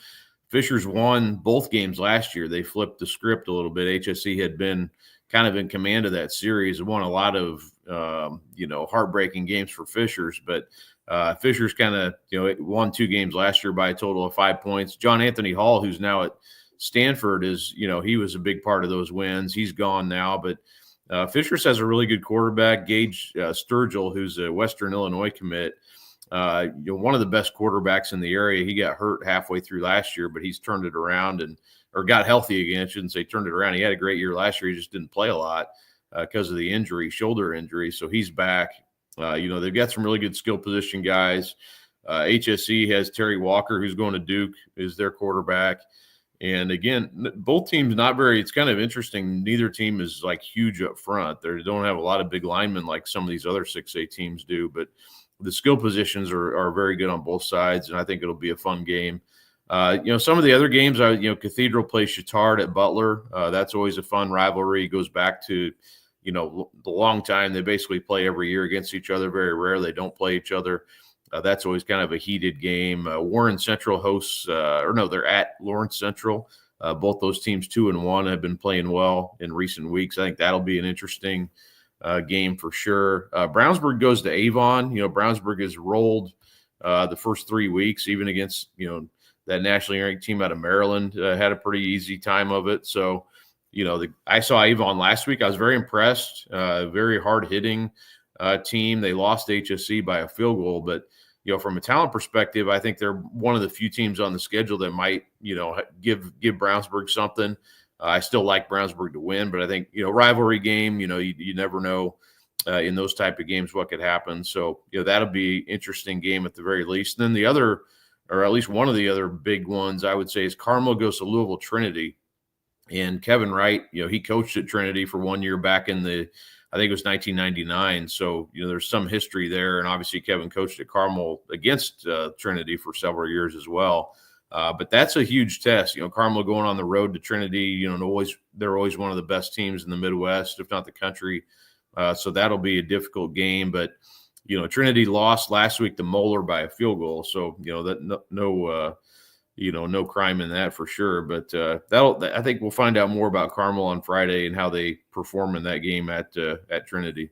Fishers won both games last year. They flipped the script a little bit. HSC had been kind of in command of that series, won a lot of, heartbreaking games for Fishers, but Fishers kind of, won 2 games last year by a total of 5 points. John Anthony Hall, who's now at Stanford, is, he was a big part of those wins. He's gone now, but Fishers has a really good quarterback, Gage Sturgill, who's a Western Illinois commit. One of the best quarterbacks in the area. He got hurt halfway through last year, but he's turned it around or got healthy again. I shouldn't say turned it around. He had a great year last year. He just didn't play a lot because of the shoulder injury. So he's back. They've got some really good skill position guys. HSC has Terry Walker, who's going to Duke, is their quarterback. And again, both teams it's kind of interesting. Neither team is like huge up front. They don't have a lot of big linemen like some of these other 6A teams do, but the skill positions are very good on both sides. And I think it'll be a fun game. Some of the other games, Cathedral plays Chittard at Butler. That's always a fun rivalry. It goes back to, the long time. They basically play every year against each other. Very rare they don't play each other. That's always kind of a heated game. Warren Central hosts, they're at Lawrence Central. Both those teams 2-1 have been playing well in recent weeks. I think that'll be an interesting game for sure. Brownsburg goes to Avon. Brownsburg has rolled the first 3 weeks, even against, that nationally ranked team out of Maryland, had a pretty easy time of it. So, I saw Avon last week. I was very impressed. Very hard-hitting team. They lost HSC by a field goal, but from a talent perspective, I think they're one of the few teams on the schedule that might give Brownsburg something. I still like Brownsburg to win, but I think rivalry game. You never know in those type of games what could happen. So that'll be interesting game at the very least. And then the other, or at least one of the other big ones, I would say, is Carmel goes to Louisville Trinity. And Kevin Wright, he coached at Trinity for 1 year back in I think it was 1999. So, there's some history there. And obviously Kevin coached at Carmel against Trinity for several years as well. But that's a huge test. Carmel going on the road to Trinity, they're always one of the best teams in the Midwest, if not the country. So that'll be a difficult game. But, Trinity lost last week to Moeller by a field goal. So, no crime in that for sure. But I think we'll find out more about Carmel on Friday and how they perform in that game at Trinity.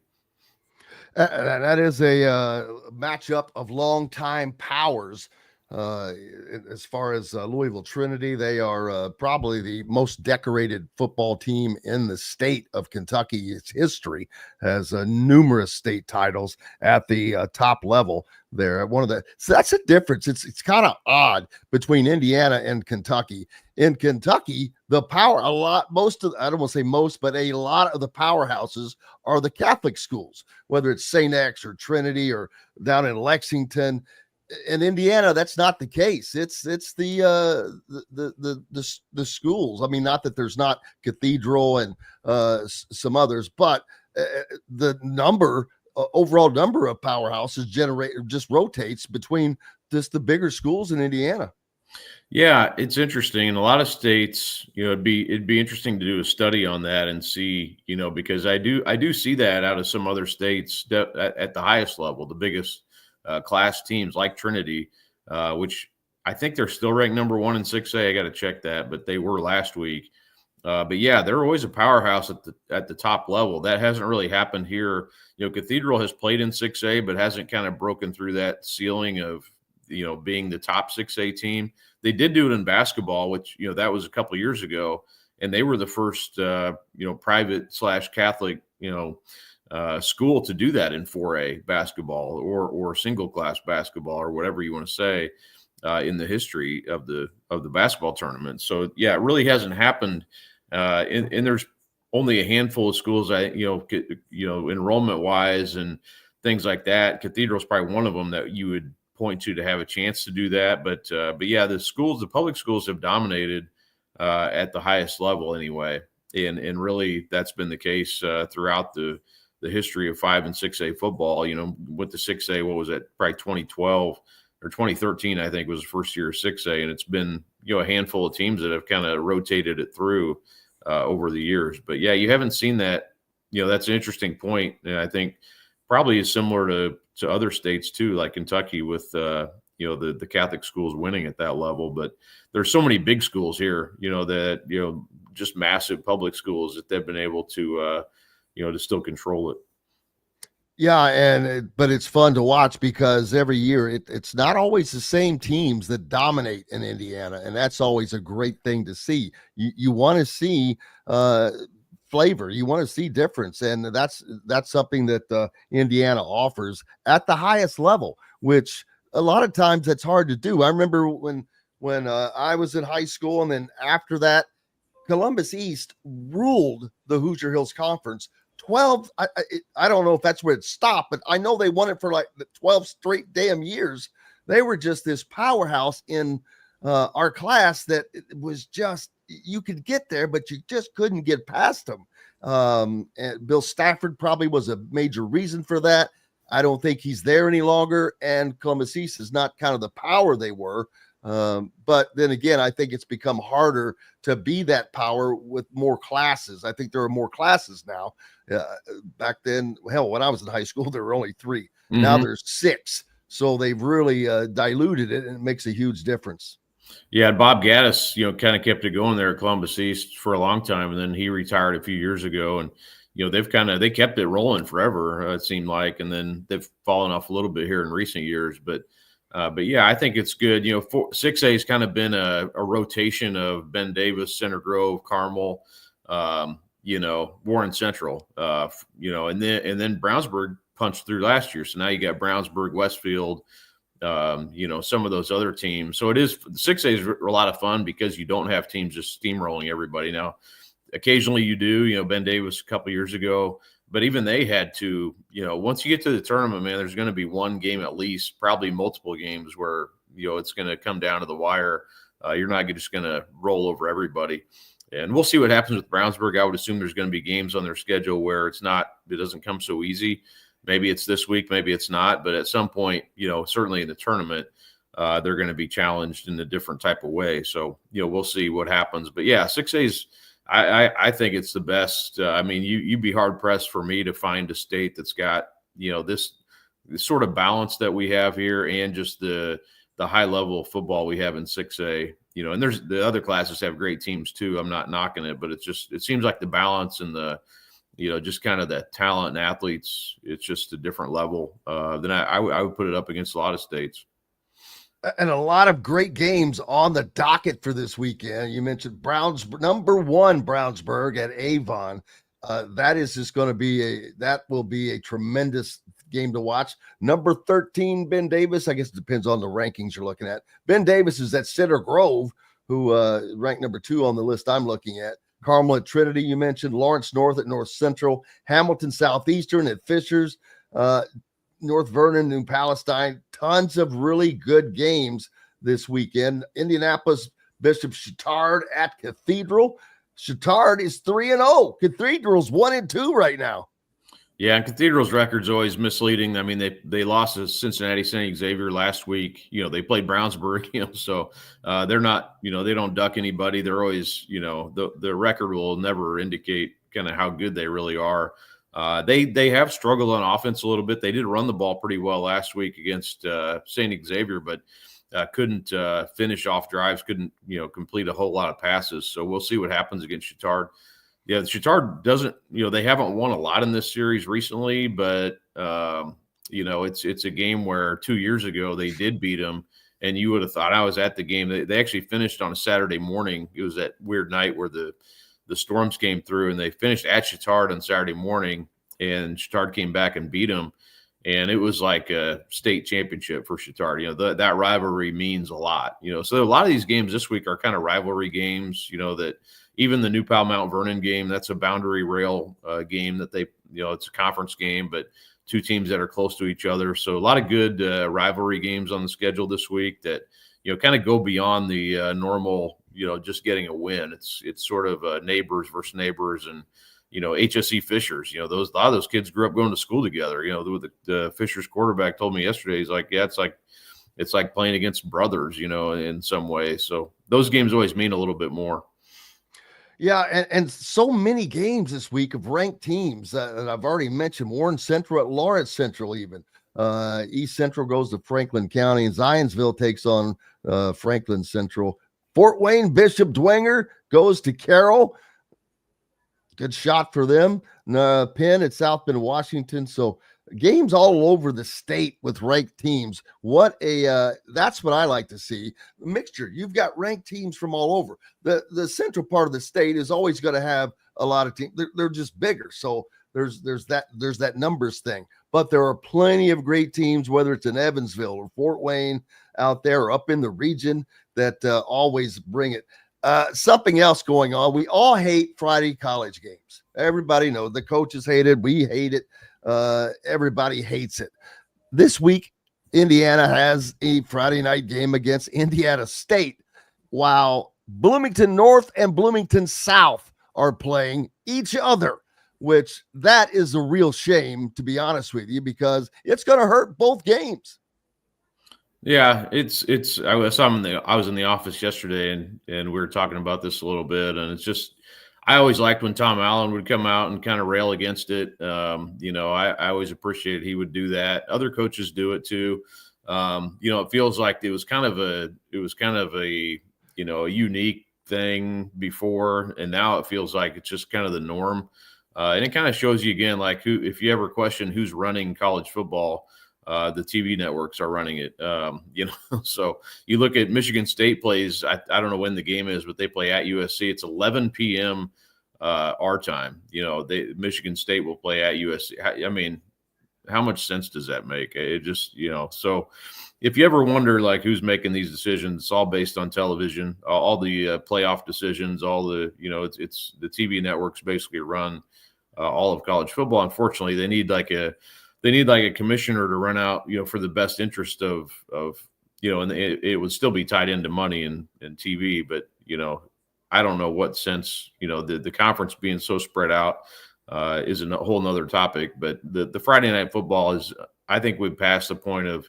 That is a matchup of longtime powers. As far as Louisville Trinity, they are probably the most decorated football team in the state of Kentucky. Its history has numerous state titles at the top level. They're one of the, so that's a difference. It's kind of odd between Indiana and Kentucky. In Kentucky, the power, a lot, most of, I don't want to say most, but a lot of the powerhouses are the Catholic schools, whether it's St. X or Trinity or down in Lexington. In Indiana, that's not the case. It's the schools. I mean, not that there's not Cathedral and some others, but the overall number of powerhouses just rotates between just the bigger schools in Indiana. Yeah, it's interesting. In a lot of states, it'd be interesting to do a study on that and see, because I do see that out of some other states at the highest level, the biggest class teams like Trinity, which I think they're still ranked number 1 in 6A. I got to check that, but they were last week. But yeah, they're always a powerhouse at the top level. That hasn't really happened here. Cathedral has played in 6A, but hasn't kind of broken through that ceiling of being the top 6A team. They did do it in basketball, which that was a couple of years ago, and they were the first private / Catholic school to do that in 4A basketball or single class basketball or whatever you want to say in the history of the basketball tournament. So yeah, it really hasn't happened. And there's only a handful of schools enrollment wise and things like that. Cathedral's probably one of them that you would point to have a chance to do that. But yeah, the public schools have dominated at the highest level anyway. And really that's been the case throughout the history of 5 and 6A football. With the 6A, what was it? Probably 2012 or 2013, I think was the first year of 6A. And it's been, a handful of teams that have kind of rotated it through over the years. But yeah, you haven't seen that. That's an interesting point. And I think probably is similar to other states too, like Kentucky with, the Catholic schools winning at that level. But there's so many big schools here, that, just massive public schools that they've been able to, to still control it. Yeah, but it's fun to watch because every year it's not always the same teams that dominate in Indiana, and that's always a great thing to see. You want to see flavor, you want to see difference, and that's something that Indiana offers at the highest level, which a lot of times that's hard to do. I remember when I was in high school, and then after that, Columbus East ruled the Hoosier Hills Conference. 12, I don't know if that's where it stopped, but I know they won it for like 12 straight damn years. They were just this powerhouse in our class that it was just, you could get there, but you just couldn't get past them. And Bill Stafford probably was a major reason for that. I don't think he's there any longer, and Columbus East is not kind of the power they were. But then again, I think it's become harder to be that power with more classes. I think there are more classes now. Back then, hell, when I was in high school, there were only 3. Mm-hmm. Now there's 6. So they've really diluted it, and it makes a huge difference. Yeah, Bob Gaddis, kind of kept it going there at Columbus East for a long time, and then he retired a few years ago, and they kept it rolling forever. It seemed like, and then they've fallen off a little bit here in recent years, but yeah, I think it's good. 6A has kind of been a rotation of Ben Davis, Center Grove, Carmel, Warren Central, and then Brownsburg punched through last year. So now you got Brownsburg, Westfield, some of those other teams. So 6A is a lot of fun because you don't have teams just steamrolling everybody. Now, occasionally you do, Ben Davis a couple years ago, but even they had to, once you get to the tournament, man, there's going to be one game at least, probably multiple games where, it's going to come down to the wire. You're not just going to roll over everybody. And we'll see what happens with Brownsburg. I would assume there's going to be games on their schedule where it doesn't come so easy. Maybe it's this week, maybe it's not. But at some point, certainly in the tournament, they're going to be challenged in a different type of way. So, we'll see what happens. But yeah, 6A's, I think it's the best. You'd be hard pressed for me to find a state that's got, this sort of balance that we have here and just the high level of football we have in 6A. And there's the other classes have great teams too. I'm not knocking it, but it seems like the balance and the, just kind of that talent and athletes, it's just a different level than I would put it up against a lot of states. And a lot of great games on the docket for this weekend. You mentioned number 1 Brownsburg at Avon. That is just going to be that will be a tremendous game to watch. Number 13, Ben Davis. I guess it depends on the rankings you're looking at. Ben Davis is at Cedar Grove, who ranked number 2 on the list I'm looking at. Carmel at Trinity, you mentioned. Lawrence North at North Central. Hamilton Southeastern at Fishers. North Vernon, New Palestine. Tons of really good games this weekend. Indianapolis Bishop Chittard at Cathedral. Chittard is 3-0. Cathedral's 1-2 right now. Yeah, and Cathedral's record's always misleading. I mean, they lost to Cincinnati St. Xavier last week. They played Brownsburg, so they're not, they don't duck anybody. They're always, the record will never indicate kind of how good they really are. They have struggled on offense a little bit. They did run the ball pretty well last week against St. Xavier, but couldn't finish off drives, couldn't complete a whole lot of passes. So we'll see what happens against Chittard. Yeah, Chittard doesn't, they haven't won a lot in this series recently, but it's a game where 2 years ago they did beat them, and you would have thought, I was at the game. They actually finished on a Saturday morning. It was that weird night where the storms came through, and they finished at Chittard on Saturday morning, and Chittard came back and beat them. And it was like a state championship for Chittard. That rivalry means a lot, So a lot of these games this week are kind of rivalry games, that even the New Pal Mount Vernon game, that's a boundary rail game that they, it's a conference game, but two teams that are close to each other. So a lot of good rivalry games on the schedule this week that, kind of go beyond the normal, just getting a win. It's sort of neighbors versus neighbors, and HSE Fishers. A lot of those kids grew up going to school together. The Fishers quarterback told me yesterday, he's like, yeah, it's like playing against brothers, in some way. So those games always mean a little bit more. Yeah, and so many games this week of ranked teams that I've already mentioned. Warren Central at Lawrence Central, even. East Central goes to Franklin County, and Zionsville takes on Franklin Central. Fort Wayne Bishop Dwenger goes to Carroll. Good shot for them. Penn at South Bend, Washington. So games all over the state with ranked teams. That's what I like to see. Mixture. You've got ranked teams from all over. The central part of the state is always going to have a lot of teams. They're just bigger. So there's that numbers thing. But there are plenty of great teams, whether it's in Evansville or Fort Wayne out there or up in the region, that always bring it. Something else going on. We all hate Friday college games. Everybody knows. The coaches hate it. We hate it. Everybody hates it. This week, Indiana has a Friday night game against Indiana State, while Bloomington North and Bloomington South are playing each other, which that is a real shame, to be honest with you, because it's going to hurt both games. Yeah, I was in the office yesterday, and we were talking about this a little bit, and it's just, I always liked when Tom Allen would come out and kind of rail against it. I always appreciated he would do that. Other coaches do it too. It feels like it was kind of a unique thing before, and now it feels like it's just kind of the norm. And it kind of shows you again, like, if you ever question who's running college football, the TV networks are running it. So you look at Michigan State plays, I don't know when the game is, but they play at USC. It's 11 p.m. Our time. Michigan State will play at USC. I mean, how much sense does that make? It just, so if you ever wonder, like, who's making these decisions, it's all based on television, all the playoff decisions, all the, it's the TV networks basically run all of college football. Unfortunately, they need like a commissioner to run out, for the best interest of and it would still be tied into money and TV, but, I don't know what sense, the conference being so spread out is a whole nother topic, but the Friday night football is, I think we've passed the point of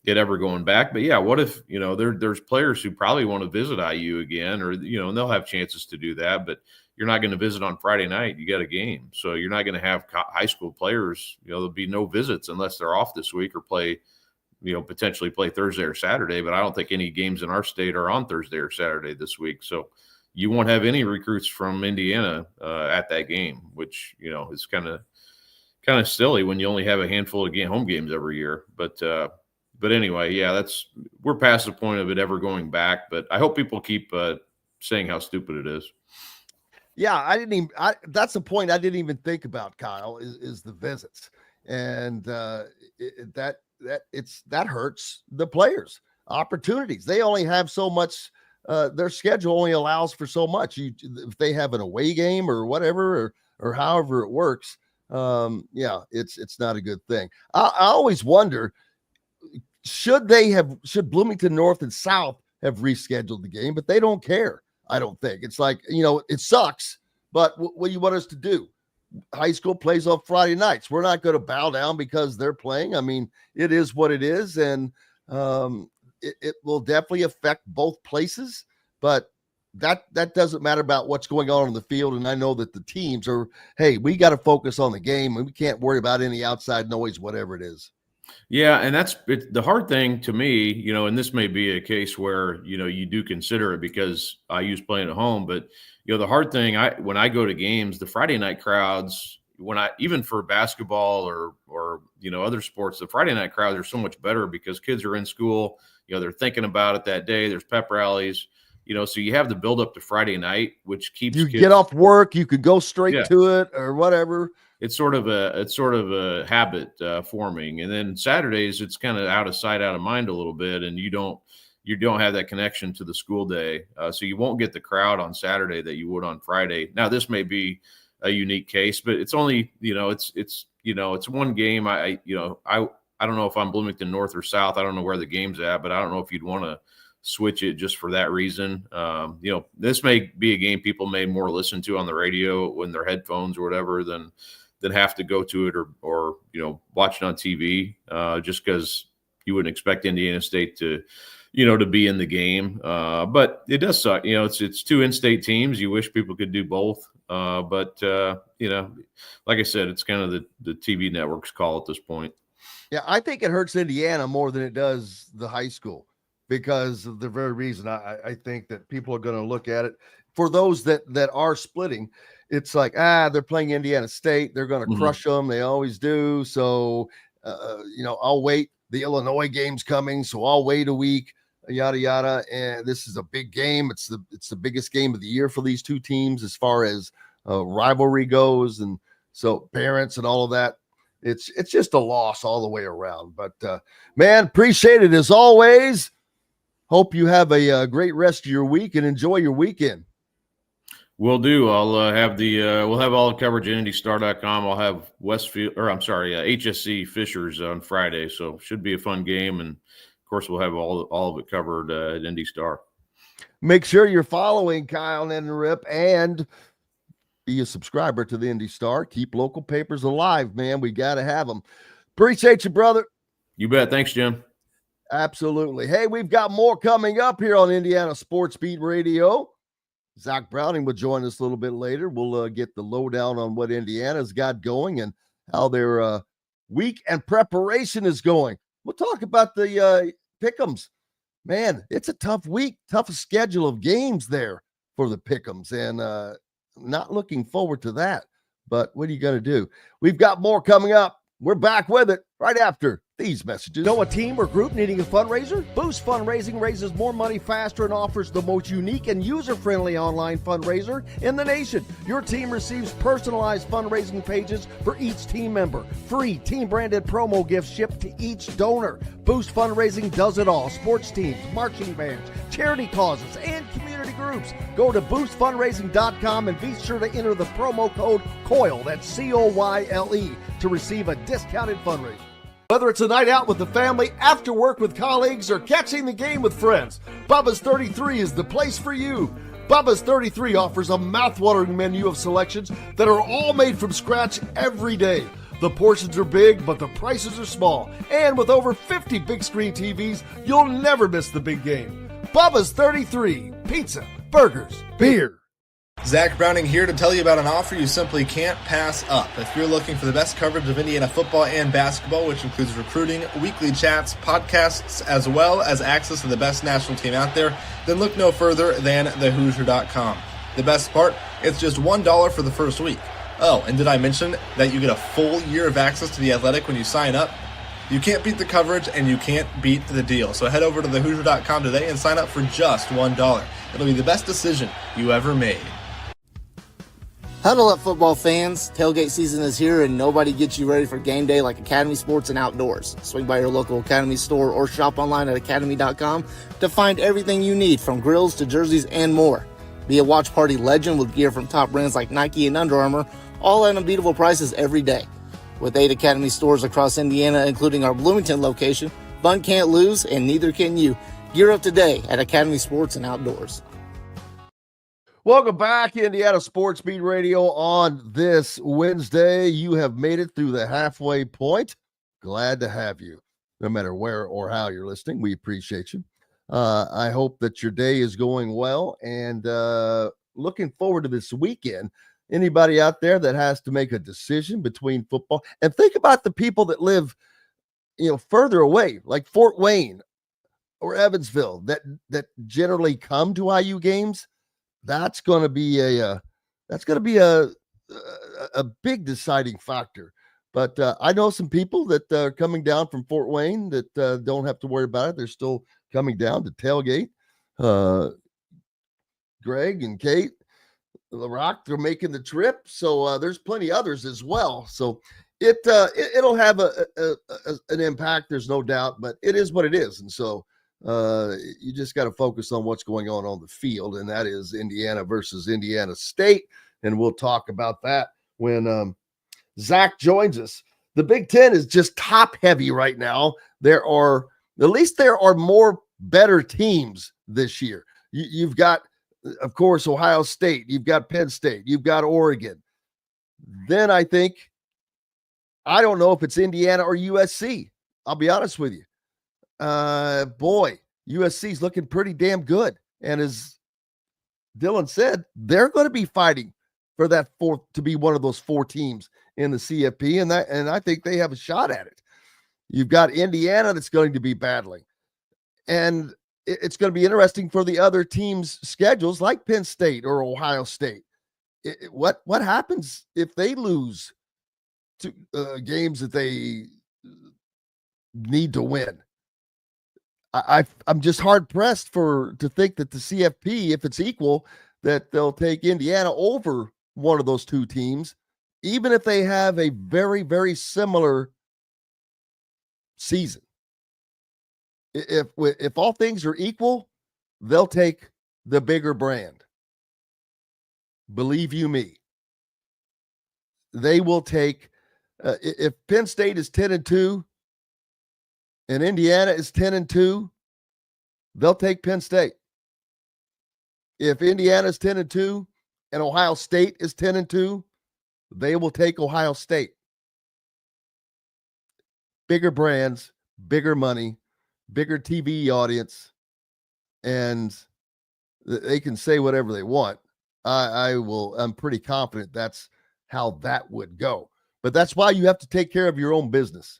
it ever going back. But yeah, what if, there's players who probably want to visit IU again, or, and they'll have chances to do that, but you're not going to visit on Friday night. You got a game. So you're not going to have high school players, there'll be no visits unless they're off this week or play, potentially play Thursday or Saturday. But I don't think any games in our state are on Thursday or Saturday this week. So you won't have any recruits from Indiana at that game, which, is kind of silly when you only have a handful of home games every year. But But anyway, yeah, we're past the point of it ever going back. But I hope people keep saying how stupid it is. Yeah, that's the point I didn't even think about, Kyle, is the visits. And that hurts the players' opportunities. They only have so much. Their schedule only allows for so much. If they have an away game or whatever, or however it works, it's not a good thing. I always wonder, should Bloomington North and South have rescheduled the game, but they don't care. I don't think. It's like, it sucks, but what do you want us to do? High school plays on Friday nights. We're not going to bow down because they're playing. I mean, it is what it is, and it will definitely affect both places, but that doesn't matter about what's going on the field. And I know that the teams are, hey, we got to focus on the game, and we can't worry about any outside noise, whatever it is. Yeah, and that's the hard thing to me, and this may be a case where, you do consider it because I use playing at home, but, the hard thing, when I go to games, the Friday night crowds, even for basketball or other sports, the Friday night crowds are so much better because kids are in school, they're thinking about it that day. There's pep rallies, so you have the build up to Friday night, which keeps you kids, get off work, you could go straight to it or whatever. It's sort of a habit forming, and then Saturdays it's kind of out of sight, out of mind a little bit, and you don't have that connection to the school day, so you won't get the crowd on Saturday that you would on Friday. Now this may be a unique case, but it's only it's one game. I don't know if I'm Bloomington North or South. I don't know where the game's at, but I don't know if you'd want to switch it just for that reason. This may be a game people may more listen to on the radio when their headphones or whatever than have to go to it or watch it on TV, just because you wouldn't expect Indiana State to be in the game. But it does suck. It's two in-state teams. You wish people could do both. But like I said, it's kind of the TV network's call at this point. Yeah, I think it hurts Indiana more than it does the high school because of the very reason. I think that people are going to look at it. For those that are splitting, it's like, they're playing Indiana State. They're going to crush them. They always do. So, I'll wait. The Illinois game's coming, so I'll wait a week, yada, yada. And this is a big game. It's the biggest game of the year for these two teams as far as rivalry goes. And so parents and all of that, it's just a loss all the way around. But, man, appreciate it as always. Hope you have a great rest of your week and enjoy your weekend. Will do. I'll have we'll have all the coverage at IndyStar.com. I'll have HSC Fishers on Friday, so should be a fun game. And of course, we'll have all of it covered at IndyStar. Make sure you're following Kyle Neddenriep and be a subscriber to the IndyStar. Keep local papers alive, man. We got to have them. Appreciate you, brother. You bet. Thanks, Jim. Absolutely. Hey, we've got more coming up here on Indiana Sports Beat Radio. Zach Browning will join us a little bit later. We'll get the lowdown on what Indiana's got going and how their week and preparation is going. We'll talk about the Pick'ems. Man, it's a tough week, tough schedule of games there for the Pick'ems, and not looking forward to that. But what are you going to do? We've got more coming up. We're back with it right after these messages. Know a team or group needing a fundraiser? Boost Fundraising raises more money faster and offers the most unique and user-friendly online fundraiser in the nation. Your team receives personalized fundraising pages for each team member. Free team-branded promo gifts shipped to each donor. Boost Fundraising does it all. Sports teams, marching bands, charity causes, and community groups. Go to boostfundraising.com and be sure to enter the promo code COYLE, that's COYLE, to receive a discounted fundraiser. Whether it's a night out with the family, after work with colleagues, or catching the game with friends, Bubba's 33 is the place for you. Bubba's 33 offers a mouthwatering menu of selections that are all made from scratch every day. The portions are big, but the prices are small. And with over 50 big screen TVs, you'll never miss the big game. Bubba's 33, pizza, burgers, beer. Zach Browning here to tell you about an offer you simply can't pass up. If you're looking for the best coverage of Indiana football and basketball, which includes recruiting, weekly chats, podcasts, as well as access to the best national team out there, then look no further than thehoosier.com. The best part, it's just $1 for the first week. Oh, and did I mention that you get a full year of access to The Athletic when you sign up? You can't beat the coverage, and you can't beat the deal. So head over to thehoosier.com today and sign up for just $1. It'll be the best decision you ever made. Huddle up, football fans. Tailgate season is here, and nobody gets you ready for game day like Academy Sports and Outdoors. Swing by your local Academy store or shop online at academy.com to find everything you need, from grills to jerseys and more. Be a watch party legend with gear from top brands like Nike and Under Armour, all at unbeatable prices every day. With 8 Academy stores across Indiana, including our Bloomington location, fun can't lose, and neither can you. Gear up today at Academy Sports and Outdoors. Welcome back, Indiana Sports Beat Radio on this Wednesday. You have made it through the halfway point. Glad to have you, no matter where or how you're listening. We appreciate you. I hope that your day is going well, and looking forward to this weekend. Anybody out there that has to make a decision between football, and think about the people that live, further away, like Fort Wayne or Evansville, that generally come to IU games. That's going to be a big deciding factor. But I know some people that are coming down from Fort Wayne that don't have to worry about it. They're still coming down to tailgate. Greg and Kate, the Rock, they're making the trip. So there's plenty others as well. So it'll have an impact. There's no doubt, but it is what it is. And so you just got to focus on what's going on the field, and that is Indiana versus Indiana State. And we'll talk about that when Zach joins us. The Big Ten is just top heavy right now. There are more better teams this year. You've got, of course, Ohio State. You've got Penn State. You've got Oregon. Then I don't know if it's Indiana or USC. I'll be honest with you. USC's looking pretty damn good. And as Dylan said, they're going to be fighting for that to be one of those 4 teams in the CFP. And I think they have a shot at it. You've got Indiana that's going to be battling. And it's going to be interesting for the other teams' schedules, like Penn State or Ohio State. What happens if they lose to games that they need to win? I'm just hard pressed to think that the CFP, if it's equal, that they'll take Indiana over one of those 2 teams, even if they have a very, very similar season. If all things are equal, they'll take the bigger brand. Believe you me, they will take. If Penn State is 10-2 and Indiana is 10-2, they'll take Penn State. If Indiana is 10-2 and Ohio State is 10-2, they will take Ohio State. Bigger brands, bigger money, bigger TV audience, and they can say whatever they want. I'm pretty confident that's how that would go. But that's why you have to take care of your own business.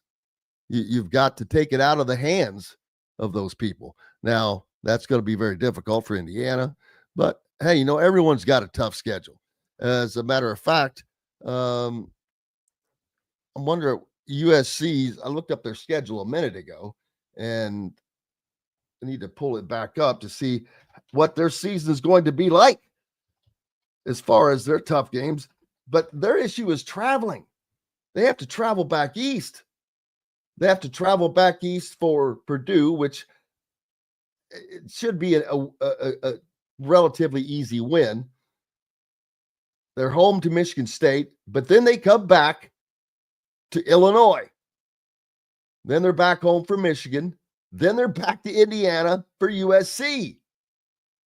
You've got to take it out of the hands of those people. Now, that's going to be very difficult for Indiana, but hey, everyone's got a tough schedule. As a matter of fact, I'm wondering, USC, I looked up their schedule a minute ago, and I need to pull it back up to see what their season is going to be like as far as their tough games. But their issue is traveling. They have to travel back east. They have to travel back east for Purdue, which it should be a relatively easy win. They're home to Michigan State, but then they come back to Illinois. Then they're back home for Michigan. Then they're back to Indiana for USC.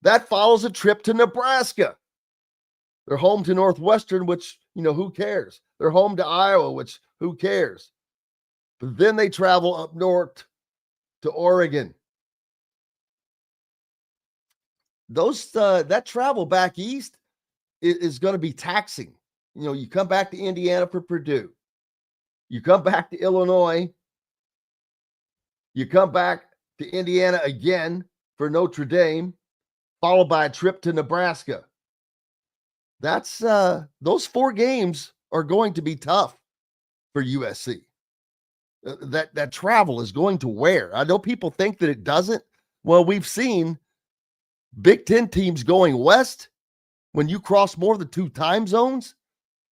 That follows a trip to Nebraska. They're home to Northwestern, which, who cares? They're home to Iowa, which who cares? But then they travel up north to Oregon. That travel back east is going to be taxing. You come back to Indiana for Purdue. You come back to Illinois. You come back to Indiana again for Notre Dame, followed by a trip to Nebraska. That's those 4 games are going to be tough for USC. that travel is going to wear. I know people think that it doesn't. Well, we've seen Big Ten teams going west. When you cross more than 2 time zones,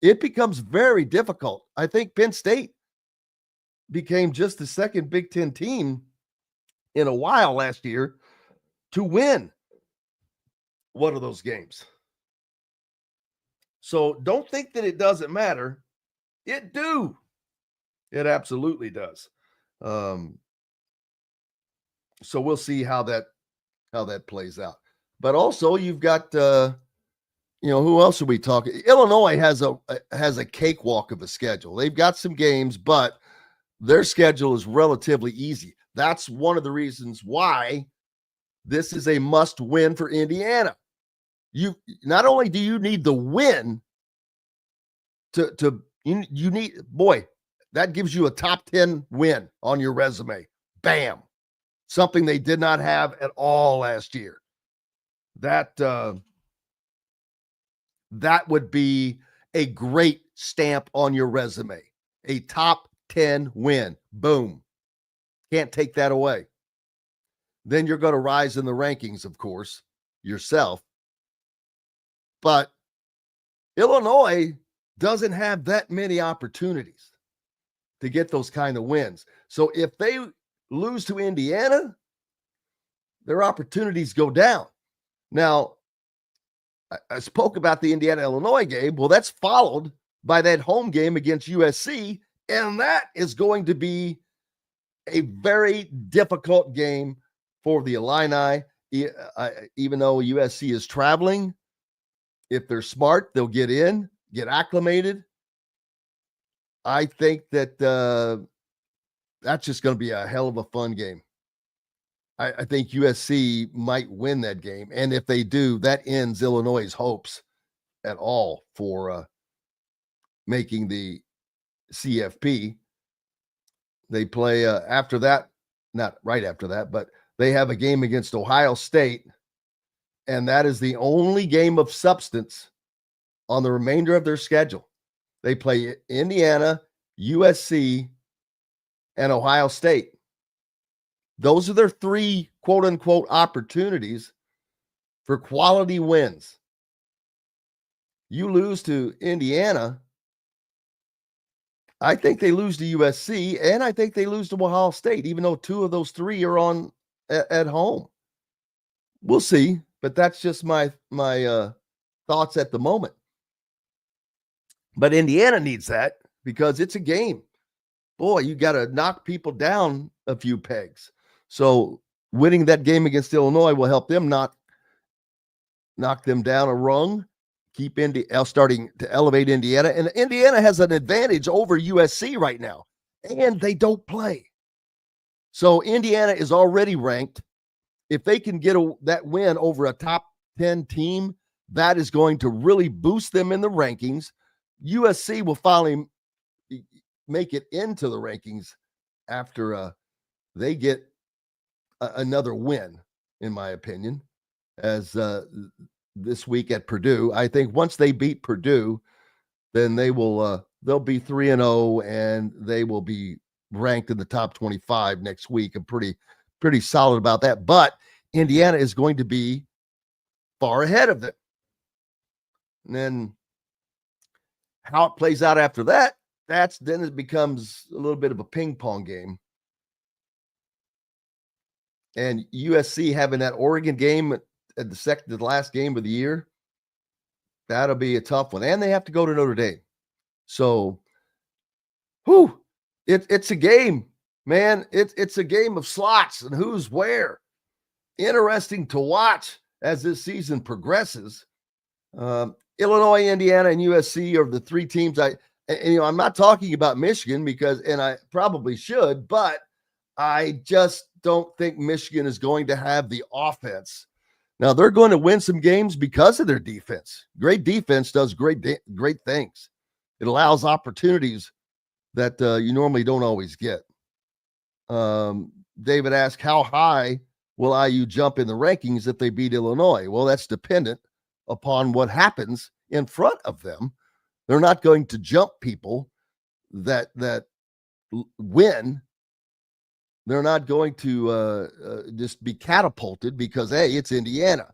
it becomes very difficult. I think Penn State became just the second Big Ten team in a while last year to win one of those games. So don't think that it doesn't matter. It do. It absolutely does. So we'll see how that plays out. But also you've got who else are we talking? Illinois has a cakewalk of a schedule. They've got some games, but their schedule is relatively easy. That's one of the reasons why this is a must win for Indiana. You not only do you need the win you need, boy, that gives you a top 10 win on your resume. Bam. Something they did not have at all last year. That would be a great stamp on your resume. A top 10 win. Boom. Can't take that away. Then you're going to rise in the rankings, of course, yourself. But Illinois doesn't have that many opportunities to get those kind of wins. So if they lose to Indiana, their opportunities go down. Now, I spoke about the Indiana-Illinois game. Well, that's followed by that home game against USC, and that is going to be a very difficult game for the Illini. Even though USC is traveling, if they're smart, they'll get in, get acclimated. I think that that's just going to be a hell of a fun game. I think USC might win that game. And if they do, that ends Illinois' hopes at all for making the CFP. They play after that, not right after that, but they have a game against Ohio State. And that is the only game of substance on the remainder of their schedule. They play Indiana, USC, and Ohio State. Those are their 3 quote unquote opportunities for quality wins. You lose to Indiana, I think they lose to USC, and I think they lose to Ohio State, even though 2 of those 3 are on at home. We'll see, but that's just my thoughts at the moment. But Indiana needs that because it's a game. Boy, you got to knock people down a few pegs. So winning that game against Illinois will help them not knock them down a rung, keep starting to elevate Indiana. And Indiana has an advantage over USC right now, and they don't play. So Indiana is already ranked. If they can get that win over a top 10 team, that is going to really boost them in the rankings. USC will finally make it into the rankings after they get another win, in my opinion, as this week at Purdue. I think once they beat Purdue, then they'll be 3-0 and they will be ranked in the top 25 next week. I'm pretty solid about that. But Indiana is going to be far ahead of them. And then how it plays out after that, then it becomes a little bit of a ping pong game. And USC having that Oregon game at the last game of the year, that'll be a tough one. And they have to go to Notre Dame. So, it's a game, man. It's a game of slots and who's where. Interesting to watch as this season progresses. Illinois, Indiana, and USC are the 3 teams. I'm not talking about Michigan and I probably should, but I just don't think Michigan is going to have the offense. Now, they're going to win some games because of their defense. Great defense does great things. It allows opportunities that you normally don't always get. David asked, how high will IU jump in the rankings if they beat Illinois? Well, that's dependent upon what happens in front of them. They're not going to jump people that win, they're not going to just be catapulted because, hey, it's Indiana.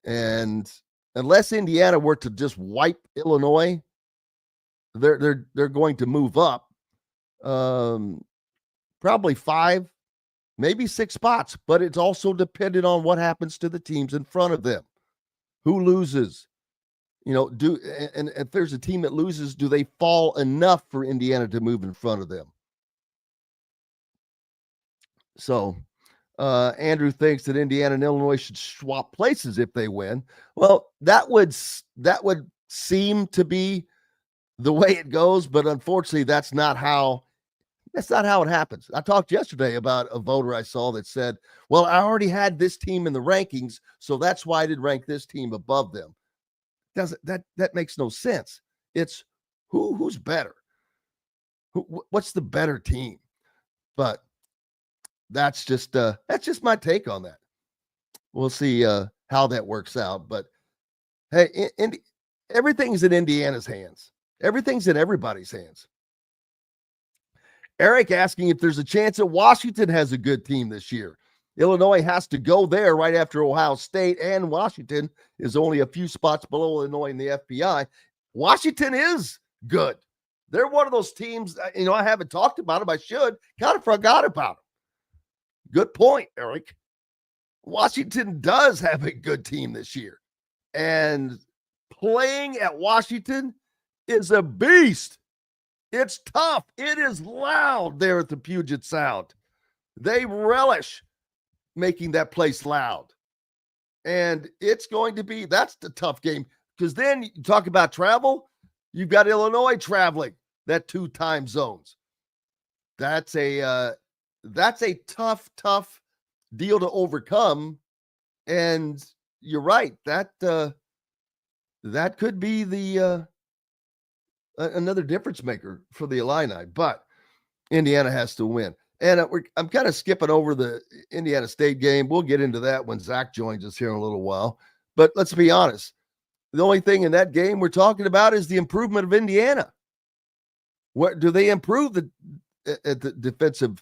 And unless Indiana were to just wipe Illinois, they're going to move up probably 5, maybe 6 spots. But it's also dependent on what happens to the teams in front of them. Who loses? And if there's a team that loses, do they fall enough for Indiana to move in front of them? So Andrew thinks that Indiana and Illinois should swap places if they win. Well, that would seem to be the way it goes, but unfortunately, that's not how it happens. I talked yesterday about a voter I saw that said, "Well, I already had this team in the rankings, so that's why I did rank this team above them." That makes no sense. It's who's better? What's the better team? But that's just my take on that. We'll see how that works out. But hey, everything's in Indiana's hands. Everything's in everybody's hands. Eric asking if there's a chance that Washington has a good team this year. Illinois has to go there right after Ohio State, and Washington is only a few spots below Illinois in the FPI. Washington is good. They're one of those teams, I haven't talked about them. I should. Kind of forgot about them. Good point, Eric. Washington does have a good team this year. And playing at Washington is a beast. It's tough. It is loud there at the Puget Sound. They relish making that place loud. And it's going to be, that's the tough game. Because then you talk about travel, you've got Illinois traveling that 2 time zones. That's a tough deal to overcome. And you're right. That could be the another difference maker for the Illini, but Indiana has to win. And I'm kind of skipping over the Indiana State game. We'll get into that when Zach joins us here in a little while. But let's be honest. The only thing in that game we're talking about is the improvement of Indiana. What do they improve at the defensive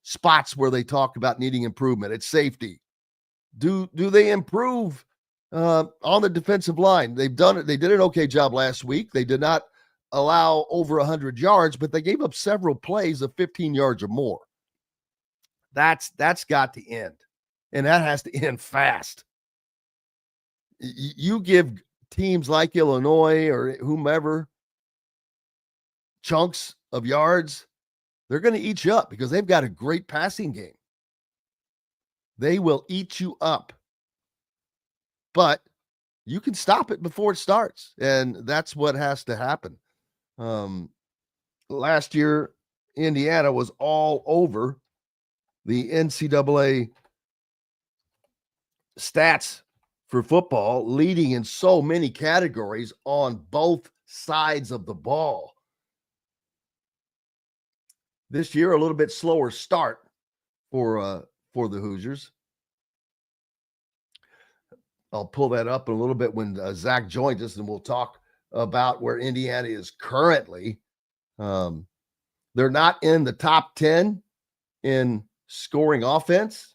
spots where they talk about needing improvement? It's safety. Do they improve on the defensive line? They've done it. They did an okay job last week. They did not allow over 100 yards, but they gave up several plays of 15 yards or more. That's got to end, and that has to end fast. You give teams like Illinois or whomever chunks of yards, they're going to eat you up because they've got a great passing game. They will eat you up. But you can stop it before it starts, and that's what has to happen. Last year, Indiana was all over the NCAA stats for football, leading in so many categories on both sides of the ball. This year, a little bit slower start for the Hoosiers. I'll pull that up in a little bit when Zach joins us, and we'll talk about where Indiana is currently. They're not in the top 10 in scoring offense,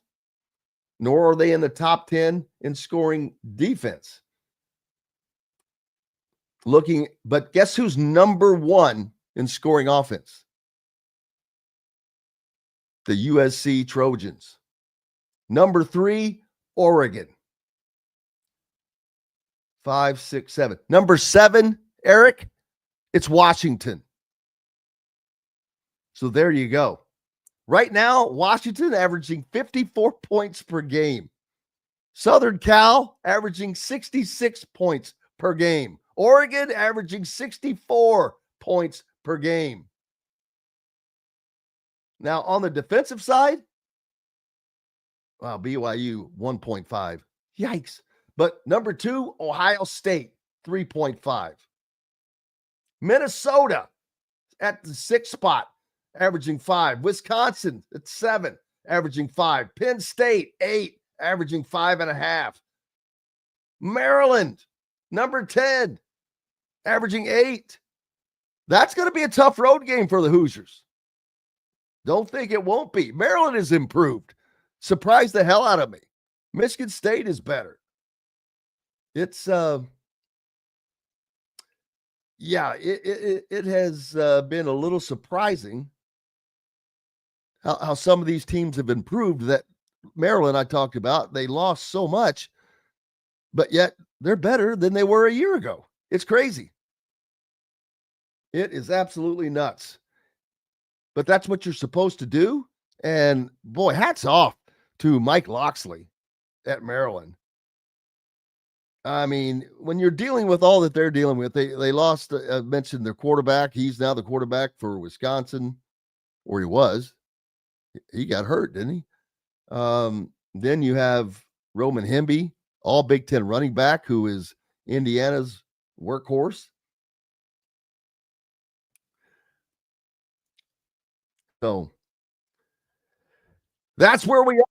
nor are they in the top 10 in scoring defense. But guess who's number 1 in scoring offense? The USC Trojans. Number 3, Oregon. 5, 6, 7. Number 7, Eric, it's Washington. So there you go. Right now, Washington averaging 54 points per game. Southern Cal averaging 66 points per game. Oregon averaging 64 points per game. Now, on the defensive side, wow, BYU 1.5. Yikes. But number 2, Ohio State, 3.5. Minnesota at the 6th spot, averaging 5. Wisconsin at 7, averaging 5. Penn State, 8, averaging 5.5. Maryland, number 10, averaging 8. That's going to be a tough road game for the Hoosiers. Don't think it won't be. Maryland has improved. Surprised the hell out of me. Michigan State is better. It's it has been a little surprising how some of these teams have improved. That Maryland I talked about, they lost so much, but yet they're better than they were a year ago. It's crazy. It is absolutely nuts. But that's what you're supposed to do. And boy, hats off to Mike Loxley at Maryland. I mean, when you're dealing with all that they're dealing with, they lost, I mentioned their quarterback. He's now the quarterback for Wisconsin, or he was. He got hurt, didn't he? Then you have Roman Hemby, all Big Ten running back, who is Indiana's workhorse. So that's where we are.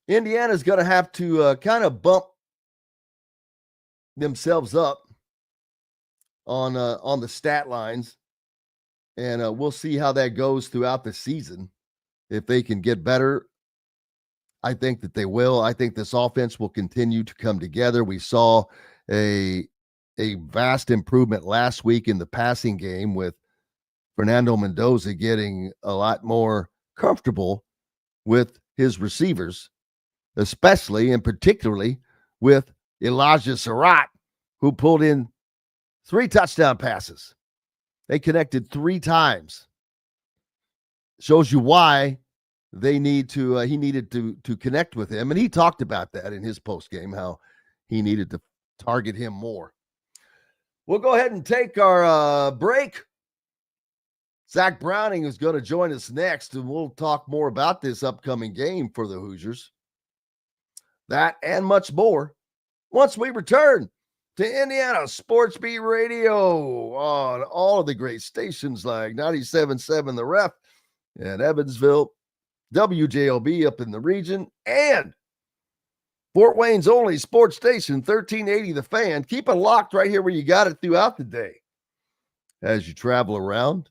Indiana's going to have to kind of bump themselves up on the stat lines, and we'll see how that goes throughout the season. If they can get better, I think that they will. I think this offense will continue to come together. We saw a vast improvement last week in the passing game with Fernando Mendoza getting a lot more comfortable with his receivers, especially and particularly with Elijah Surratt, who pulled in 3 touchdown passes. They connected 3 times. Shows you why they need to. He needed to connect with him, and he talked about that in his post game, how he needed to target him more. We'll go ahead and take our break. Zach Browning is going to join us next, and we'll talk more about this upcoming game for the Hoosiers. That and much more once we return to Indiana Sports Beat Radio on all of the great stations like 97.7 The Ref in Evansville, WJLB up in the region, and Fort Wayne's only sports station, 1380 The Fan. Keep it locked right here where you got it throughout the day as you travel around.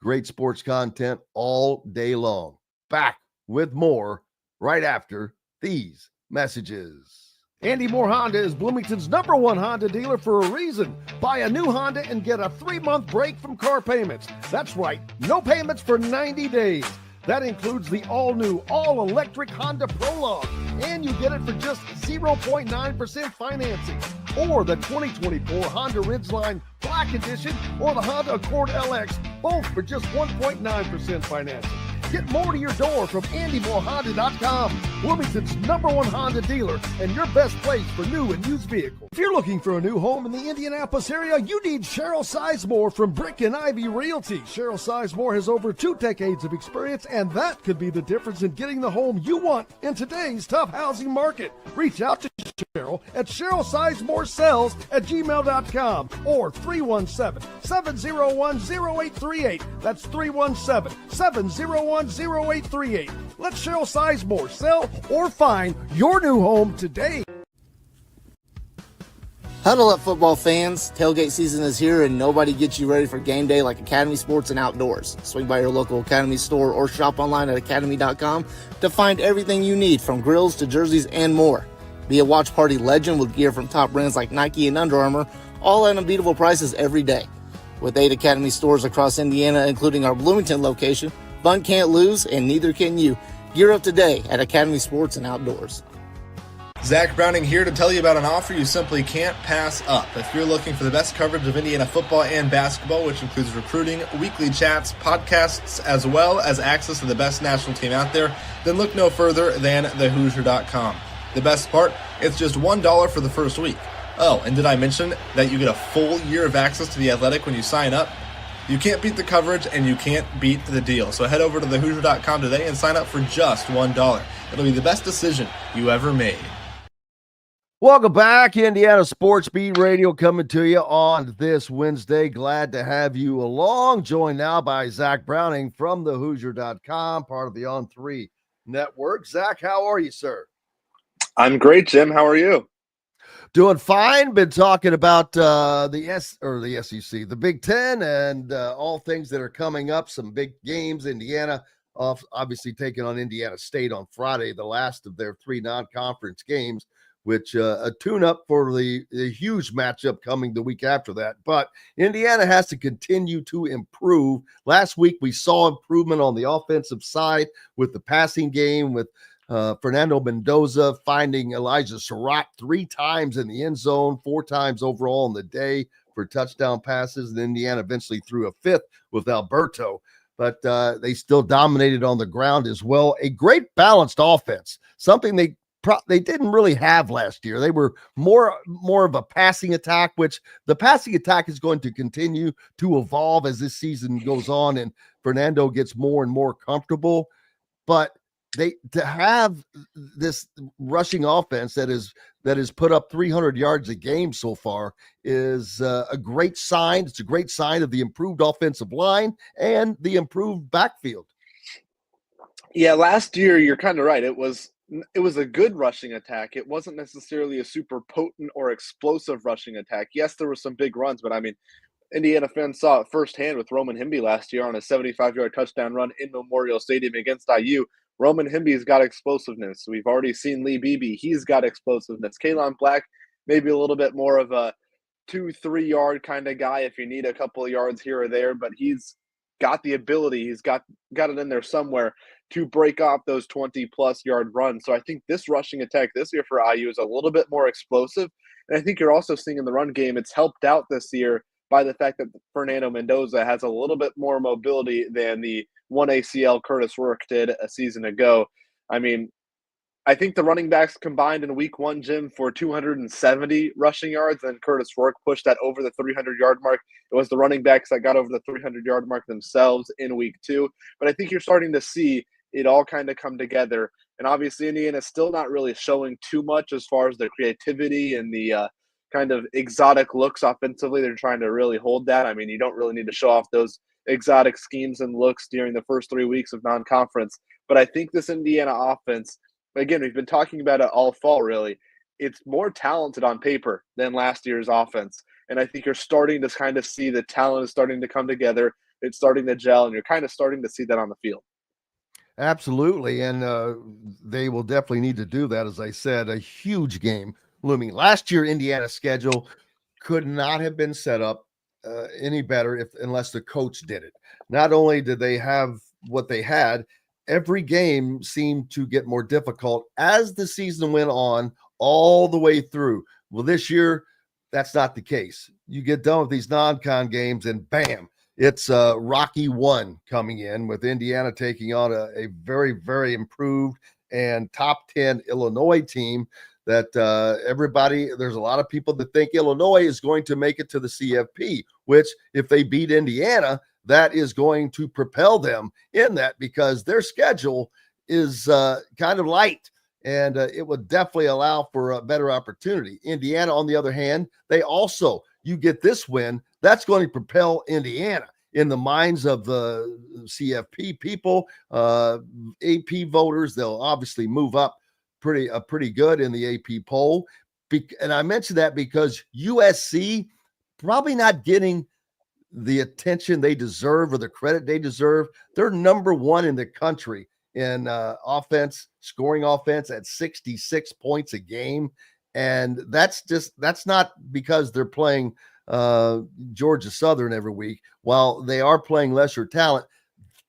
Great sports content all day long. Back with more right after these messages. Andy Moore Honda is Bloomington's #1 Honda dealer for a reason. Buy a new Honda and get a 3-month break from car payments. That's right, no payments for 90 days. That includes the all-new, all-electric Honda Prologue, and you get it for just 0.9% financing. Or the 2024 Honda Ridgeline Black Edition or the Honda Accord LX, both for just 1.9% financing. Get more to your door from AndyMooreHonda.com, Bloomington's #1 Honda dealer and your best place for new and used vehicles. If you're looking for a new home in the Indianapolis area, you need Cheryl Sizemore from Brick and Ivy Realty. Cheryl Sizemore has over 2 decades of experience, and that could be the difference in getting the home you want in today's tough housing market. Reach out to Cheryl at CherylSizemore@gmail.com or 317-701-0838. That's 317-701-0838. Let Cheryl Sizemore sell or find your new home today. Huddle up, football fans. Tailgate season is here, and nobody gets you ready for game day like Academy Sports and Outdoors. Swing by your local Academy store or shop online at academy.com to find everything you need, from grills to jerseys and more. Be a watch party legend with gear from top brands like Nike and Under Armour, all at unbeatable prices every day. With 8 Academy stores across Indiana, including our Bloomington location, fun can't lose, and neither can you. Gear up today at Academy Sports and Outdoors. Zach Browning here to tell you about an offer you simply can't pass up. If you're looking for the best coverage of Indiana football and basketball, which includes recruiting, weekly chats, podcasts, as well as access to the best national team out there, then look no further than thehoosier.com. The best part, it's just $1 for the first week. Oh, and did I mention that you get a full year of access to The Athletic when you sign up? You can't beat the coverage, and you can't beat the deal. So head over to thehoosier.com today and sign up for just $1. It'll be the best decision you ever made. Welcome back. Indiana Sports Beat Radio coming to you on this Wednesday. Glad to have you along. Joined now by Zach Browning from thehoosier.com, part of the On3 network. Zach, how are you, sir? I'm great, Jim. How are you? Doing fine. Been talking about the SEC, the Big Ten, and all things that are coming up. Some big games. Indiana, obviously taking on Indiana State on Friday, the last of their 3 non-conference games, which a tune-up for the huge matchup coming the week after that. But Indiana has to continue to improve. Last week we saw improvement on the offensive side with the passing game, with Fernando Mendoza finding Elijah Surratt 3 times in the end zone, 4 times overall in the day for touchdown passes. And Indiana eventually threw a 5th with Alberto, but they still dominated on the ground as well. A great balanced offense, something they didn't really have last year. They were more of a passing attack, which the passing attack is going to continue to evolve as this season goes on and Fernando gets more and more comfortable. But to have this rushing offense that has put up 300 yards a game so far is a great sign. It's a great sign of the improved offensive line and the improved backfield. Yeah, last year you're kind of right. It was a good rushing attack. It wasn't necessarily a super potent or explosive rushing attack. Yes, there were some big runs, but I mean, Indiana fans saw it firsthand with Roman Himby last year on a 75-yard touchdown run in Memorial Stadium against IU. Roman Himby's got explosiveness. We've already seen Lee Beebe. He's got explosiveness. Kalon Black, maybe a little bit more of a 2-3 yard kind of guy if you need a couple of yards here or there, but he's got the ability. He's got it in there somewhere to break off those 20-plus yard runs. So I think this rushing attack this year for IU is a little bit more explosive. And I think you're also seeing in the run game, it's helped out this year by the fact that Fernando Mendoza has a little bit more mobility than the 1 ACL Curtis Rourke did a season ago. I mean, I think the running backs combined in week 1, Jim, for 270 rushing yards, and Curtis Rourke pushed that over the 300-yard mark. It was the running backs that got over the 300-yard mark themselves in week 2. But I think you're starting to see it all kind of come together. And obviously Indiana's still not really showing too much as far as the creativity and the kind of exotic looks offensively. They're trying to really hold that. I mean, you don't really need to show off those exotic schemes and looks during the first 3 weeks of non-conference. But I think this Indiana offense, again, we've been talking about it all fall, really. It's more talented on paper than last year's offense. And I think you're starting to kind of see the talent is starting to come together. It's starting to gel, and you're kind of starting to see that on the field. Absolutely. And they will definitely need to do that. As I said, a huge game looming. Last year, Indiana's schedule could not have been set up any better unless the coach did it. Not only did they have what they had, every game seemed to get more difficult as the season went on all the way through. Well, this year, that's not the case. You get done with these non-con games and bam, it's Rocky 1 coming in with Indiana taking on a very, very improved and top 10 Illinois team that there's a lot of people that think Illinois is going to make it to the CFP, which if they beat Indiana, that is going to propel them in that because their schedule is kind of light and it would definitely allow for a better opportunity. Indiana, on the other hand, you get this win, that's going to propel Indiana in the minds of the CFP people, AP voters. They'll obviously move up pretty good in the AP poll. And I mention that because USC probably not getting the attention they deserve or the credit they deserve. They're number 1 in the country in scoring offense at 66 points a game. And that's not because they're playing Georgia Southern every week. While they are playing lesser talent,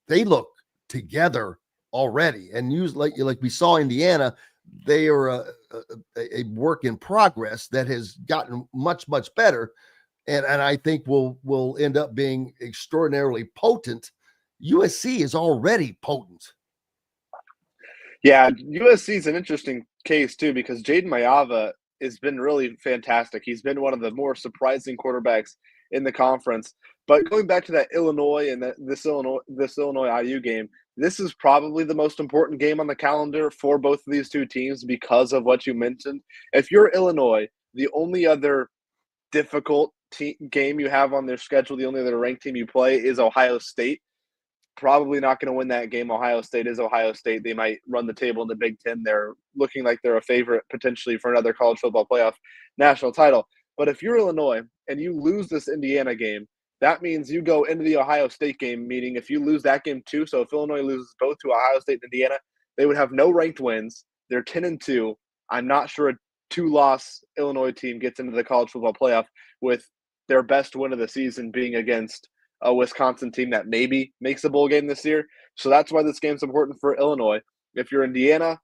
they look together already. And usually, like we saw Indiana, they are a work in progress that has gotten much, much better. And I think will end up being extraordinarily potent. USC is already potent. Yeah, USC is an interesting case too because Jaden Mayava has been really fantastic. He's been one of the more surprising quarterbacks in the conference. But going back to that Illinois and this Illinois IU game, this is probably the most important game on the calendar for both of these two teams because of what you mentioned. If you're Illinois, the only other difficult game you have on their schedule, the only other ranked team you play is Ohio State. probably not going to win that game. Ohio State is Ohio State. They might run the table in the Big Ten. They're looking like they're a favorite potentially for another college football playoff national title. But if you're Illinois and you lose this Indiana game, that means you go into the Ohio State game, meaning if you lose that game too, so if Illinois loses both to Ohio State and Indiana, they would have no ranked wins. They're 10-2. I'm not sure a 2-loss Illinois team gets into the college football playoff with their best win of the season being against a Wisconsin team that maybe makes a bowl game this year. So that's why this game's important for Illinois. If you're Indiana,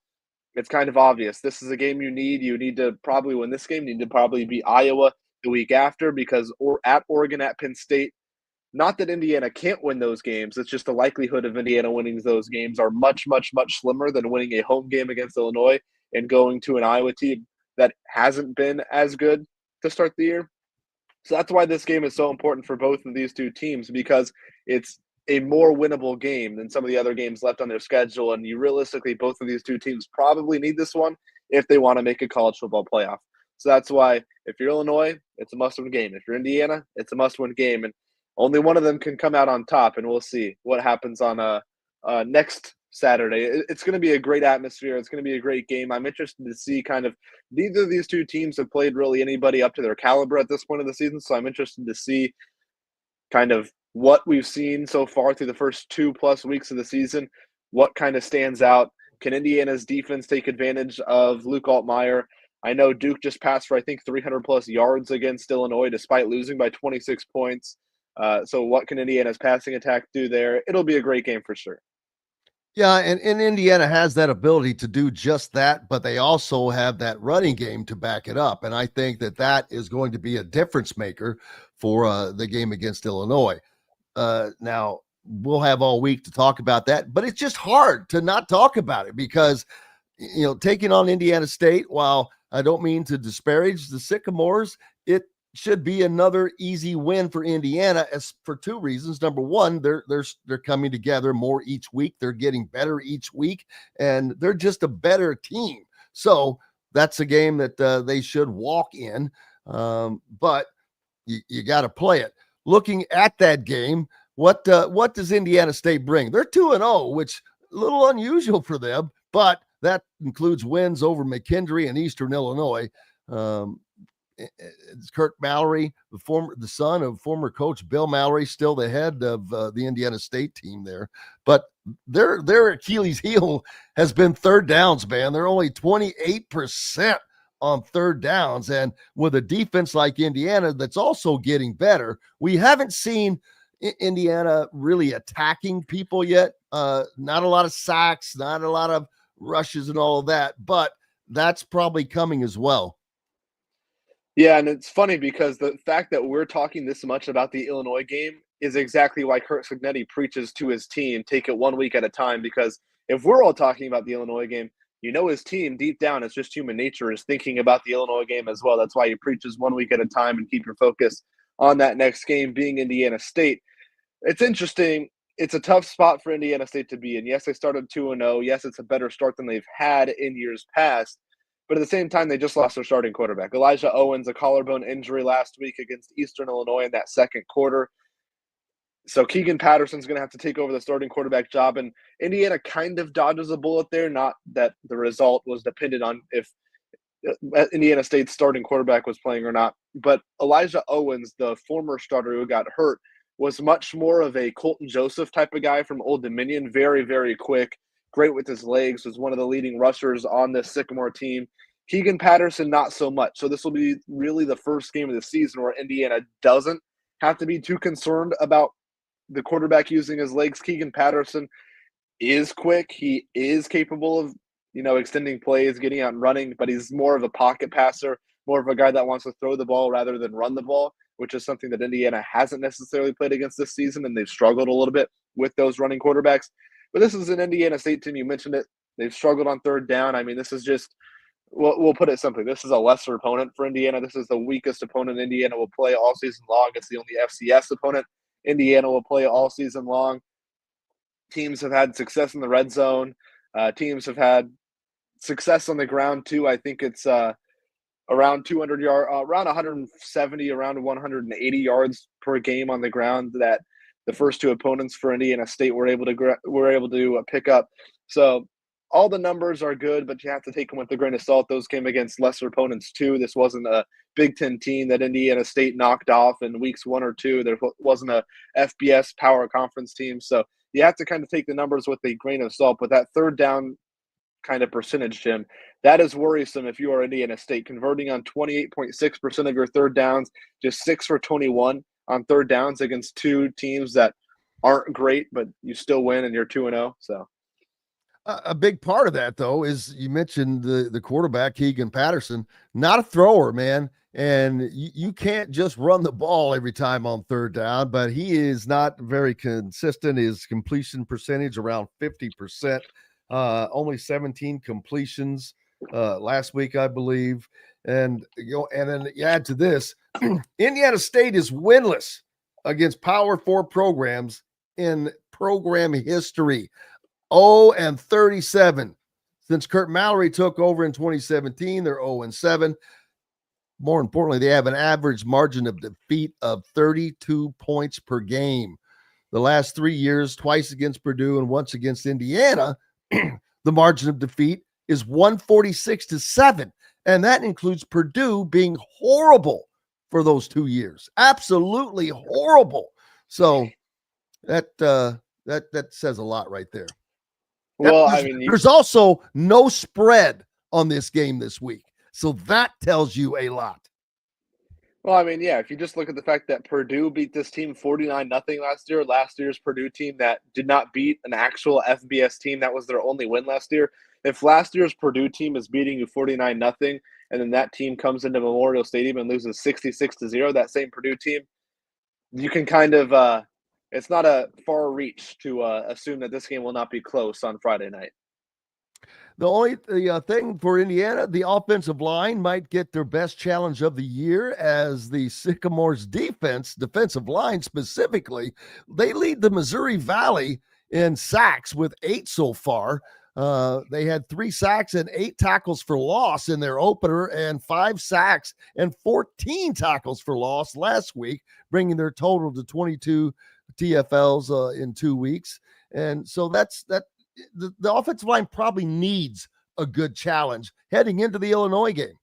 it's kind of obvious. This is a game you need. You need to probably win this game. You need to probably beat Iowa the week after because at Oregon, at Penn State, not that Indiana can't win those games. It's just the likelihood of Indiana winning those games are much, much, much slimmer than winning a home game against Illinois and going to an Iowa team that hasn't been as good to start the year. So that's why this game is so important for both of these two teams because it's a more winnable game than some of the other games left on their schedule. And you realistically, both of these two teams probably need this one if they want to make a college football playoff. So that's why if you're Illinois, it's a must-win game. If you're Indiana, it's a must-win game. And only one of them can come out on top, and we'll see what happens on next Saturday. It's going to be a great atmosphere. It's going to be a great game. I'm interested to see kind of neither of these two teams have played really anybody up to their caliber at this point of the season, so I'm interested to see kind of what we've seen so far through the first 2+ weeks of the season, what kind of stands out. Can Indiana's defense take advantage of Luke Altmaier? I know Duke just passed for, I think, 300+ yards against Illinois despite losing by 26 points. So what can Indiana's passing attack do there? It'll be a great game for sure. Yeah, and Indiana has that ability to do just that, but they also have that running game to back it up. And I think that is going to be a difference maker for the game against Illinois. Now, we'll have all week to talk about that, but it's just hard to not talk about it because, taking on Indiana State, while I don't mean to disparage the Sycamores, it should be another easy win for Indiana as for two reasons. Number one, they're coming together more each week. They're getting better each week, and they're just a better team. So that's a game that they should walk in, but you got to play it. Looking at that game, what does Indiana State bring? They're 2-0, which a little unusual for them, but that includes wins over McKendree and Eastern Illinois. It's Kurt Mallory, the son of former coach Bill Mallory, still the head of the Indiana State team there. But their Achilles heel has been third downs, man. They're only 28% on third downs. And with a defense like Indiana that's also getting better, we haven't seen Indiana really attacking people yet. Not a lot of sacks, not a lot of rushes and all of that, but that's probably coming as well. Yeah, and it's funny because the fact that we're talking this much about the Illinois game is exactly why Kurt Cignetti preaches to his team, take it 1 week at a time, because if we're all talking about the Illinois game, his team deep down, it's just human nature, is thinking about the Illinois game as well. That's why he preaches 1 week at a time and keep your focus on that next game being Indiana State. It's interesting. It's a tough spot for Indiana State to be in. Yes, they started 2-0. Yes, it's a better start than they've had in years past. But at the same time, they just lost their starting quarterback. Elijah Owens, a collarbone injury last week against Eastern Illinois in that second quarter. So Keegan Patterson's going to have to take over the starting quarterback job. And Indiana kind of dodges a bullet there. Not that the result was dependent on if Indiana State's starting quarterback was playing or not. But Elijah Owens, the former starter who got hurt, was much more of a Colton Joseph type of guy from Old Dominion. Very, very quick. Great with his legs, was one of the leading rushers on this Sycamore team. Keegan Patterson, not so much. So this will be really the first game of the season where Indiana doesn't have to be too concerned about the quarterback using his legs. Keegan Patterson is quick. He is capable of, extending plays, getting out and running, but he's more of a pocket passer, more of a guy that wants to throw the ball rather than run the ball, which is something that Indiana hasn't necessarily played against this season, and they've struggled a little bit with those running quarterbacks. But this is an Indiana State team. You mentioned it. They've struggled on third down. I mean, this is just – we'll put it simply. This is a lesser opponent for Indiana. This is the weakest opponent Indiana will play all season long. It's the only FCS opponent Indiana will play all season long. Teams have had success in the red zone. Teams have had success on the ground, too. I think it's around 200 yards, around 170, around 180 yards per game on the ground that the first two opponents for Indiana State were able to pick up. So all the numbers are good, but you have to take them with a grain of salt. Those came against lesser opponents too. This wasn't a Big Ten team that Indiana State knocked off in weeks 1 or 2. There wasn't a FBS power conference team. So you have to kind of take the numbers with a grain of salt. But that third down kind of percentage, Jim, that is worrisome if you are Indiana State, converting on 28.6% of your third downs, just 6 for 21 on third downs against two teams that aren't great, but you still win and you're 2-0. So a big part of that, though, is you mentioned the quarterback, Keegan Patterson, not a thrower, man. And you can't just run the ball every time on third down, but he is not very consistent. His completion percentage around 50%, only 17 completions last week, I believe. And and then you add to this, Indiana State is winless against Power 4 programs in program history. 0-37. Since Kurt Mallory took over in 2017, they're 0-7. More importantly, they have an average margin of defeat of 32 points per game. The last 3 years, twice against Purdue and once against Indiana, the margin of defeat is 146-7. And that includes Purdue being horrible for those 2 years. Absolutely horrible. So that says a lot right there. Well, there's also no spread on this game this week. So that tells you a lot. Well, if you just look at the fact that Purdue beat this team 49-0 last year's Purdue team that did not beat an actual FBS team, that was their only win last year. If last year's Purdue team is beating you 49-0, and then that team comes into Memorial Stadium and loses 66-0, that same Purdue team, you can kind of it's not a far reach to assume that this game will not be close on Friday night. The only thing for Indiana, the offensive line might get their best challenge of the year, as the Sycamores defensive line specifically, they lead the Missouri Valley in sacks with 8 so far. They had 3 sacks and 8 tackles for loss in their opener, and 5 sacks and 14 tackles for loss last week, bringing their total to 22 TFLs in 2 weeks. And so that's that. The offensive line probably needs a good challenge heading into the Illinois game.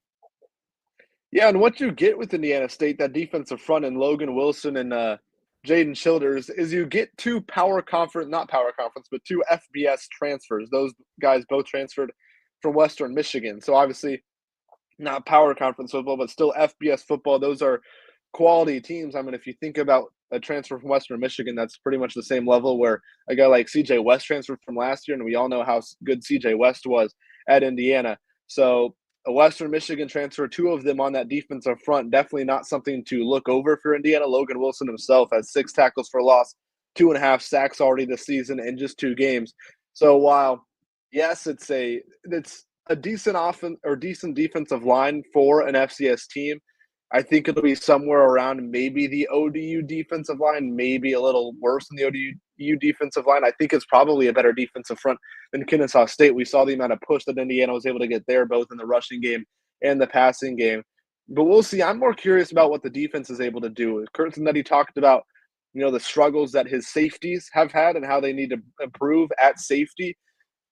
Yeah, and what you get with Indiana State, that defensive front and Logan Wilson and Jaden Childers, is you get 2 not power conference, but 2 FBS transfers. Those guys both transferred from Western Michigan. So obviously not power conference football, but still FBS football. Those are quality teams. If you think about a transfer from Western Michigan, that's pretty much the same level where a guy like CJ West transferred from last year, and we all know how good CJ West was at Indiana. So a Western Michigan transfer, 2 of them on that defensive front, definitely not something to look over for Indiana. Logan Wilson himself has 6 tackles for loss, 2.5 sacks already this season in just 2 games. So while, yes, it's a decent offense or decent defensive line for an FCS team, I think it'll be somewhere around maybe the ODU defensive line, maybe a little worse than the ODU defensive line. I think it's probably a better defensive front than Kennesaw State. We saw the amount of push that Indiana was able to get there, both in the rushing game and the passing game. But we'll see. I'm more curious about what the defense is able to do. Kurt Zanetti talked about, the struggles that his safeties have had and how they need to improve at safety.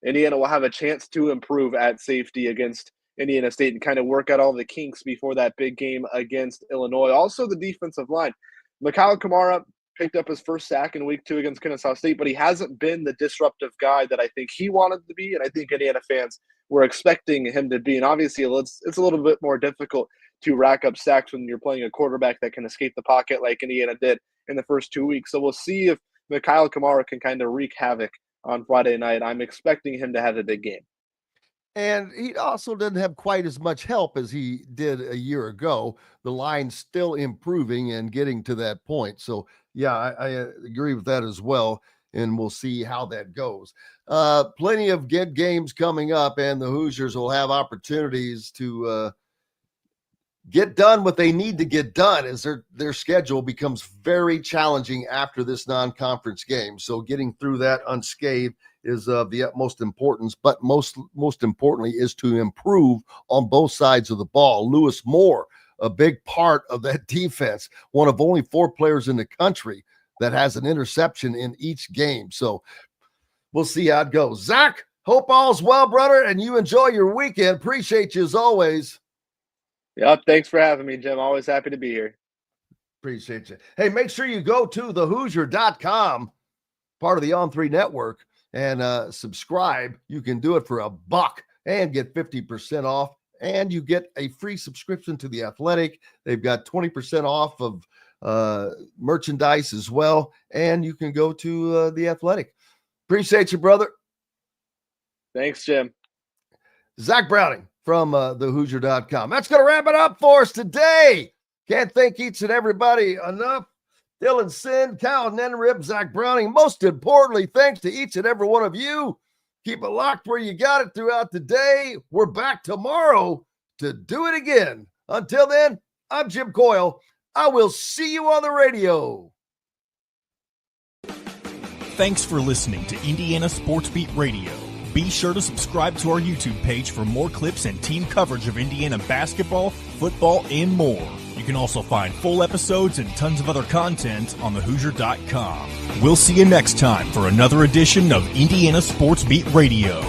Indiana will have a chance to improve at safety against Indiana State and kind of work out all the kinks before that big game against Illinois. Also, the defensive line. Mikhail Kamara picked up his first sack in week 2 against Kennesaw State, but he hasn't been the disruptive guy that I think he wanted to be, and I think Indiana fans were expecting him to be. And obviously, it's a little bit more difficult to rack up sacks when you're playing a quarterback that can escape the pocket like Indiana did in the first 2 weeks. So we'll see if Mikhail Kamara can kind of wreak havoc on Friday night. I'm expecting him to have a big game. And he also didn't have quite as much help as he did a year ago. The line's still improving and getting to that point. So, yeah, I agree with that as well. And we'll see how that goes. Plenty of good games coming up, and the Hoosiers will have opportunities to get done what they need to get done, as their schedule becomes very challenging after this non-conference game. So getting through that unscathed is of the utmost importance, but most importantly is to improve on both sides of the ball. Lewis Moore, a big part of that defense, one of only 4 players in the country that has an interception in each game. So we'll see how it goes. Zach, hope all's well, brother, and you enjoy your weekend. Appreciate you as always. Yep, thanks for having me, Jim. Always happy to be here. Appreciate you. Hey, make sure you go to thehoosier.com, part of the On3 network, and subscribe. You can do it for $1 and get 50% off, and you get a free subscription to The Athletic. They've got 20% off of merchandise as well, and you can go to The Athletic. Appreciate you, brother. Thanks, Jim. Zach Browning from thehoosier.com. That's going to wrap it up for us today. Can't thank each and everybody enough. Dylan Sinn, Cal Neddenriep, Zach Browning. Most importantly, thanks to each and every one of you. Keep it locked where you got it throughout the day. We're back tomorrow to do it again. Until then, I'm Jim Coyle. I will see you on the radio. Thanks for listening to Indiana Sports Beat Radio. Be sure to subscribe to our YouTube page for more clips and team coverage of Indiana basketball, football, and more. You can also find full episodes and tons of other content on thehoosier.com. We'll see you next time for another edition of Indiana Sports Beat Radio.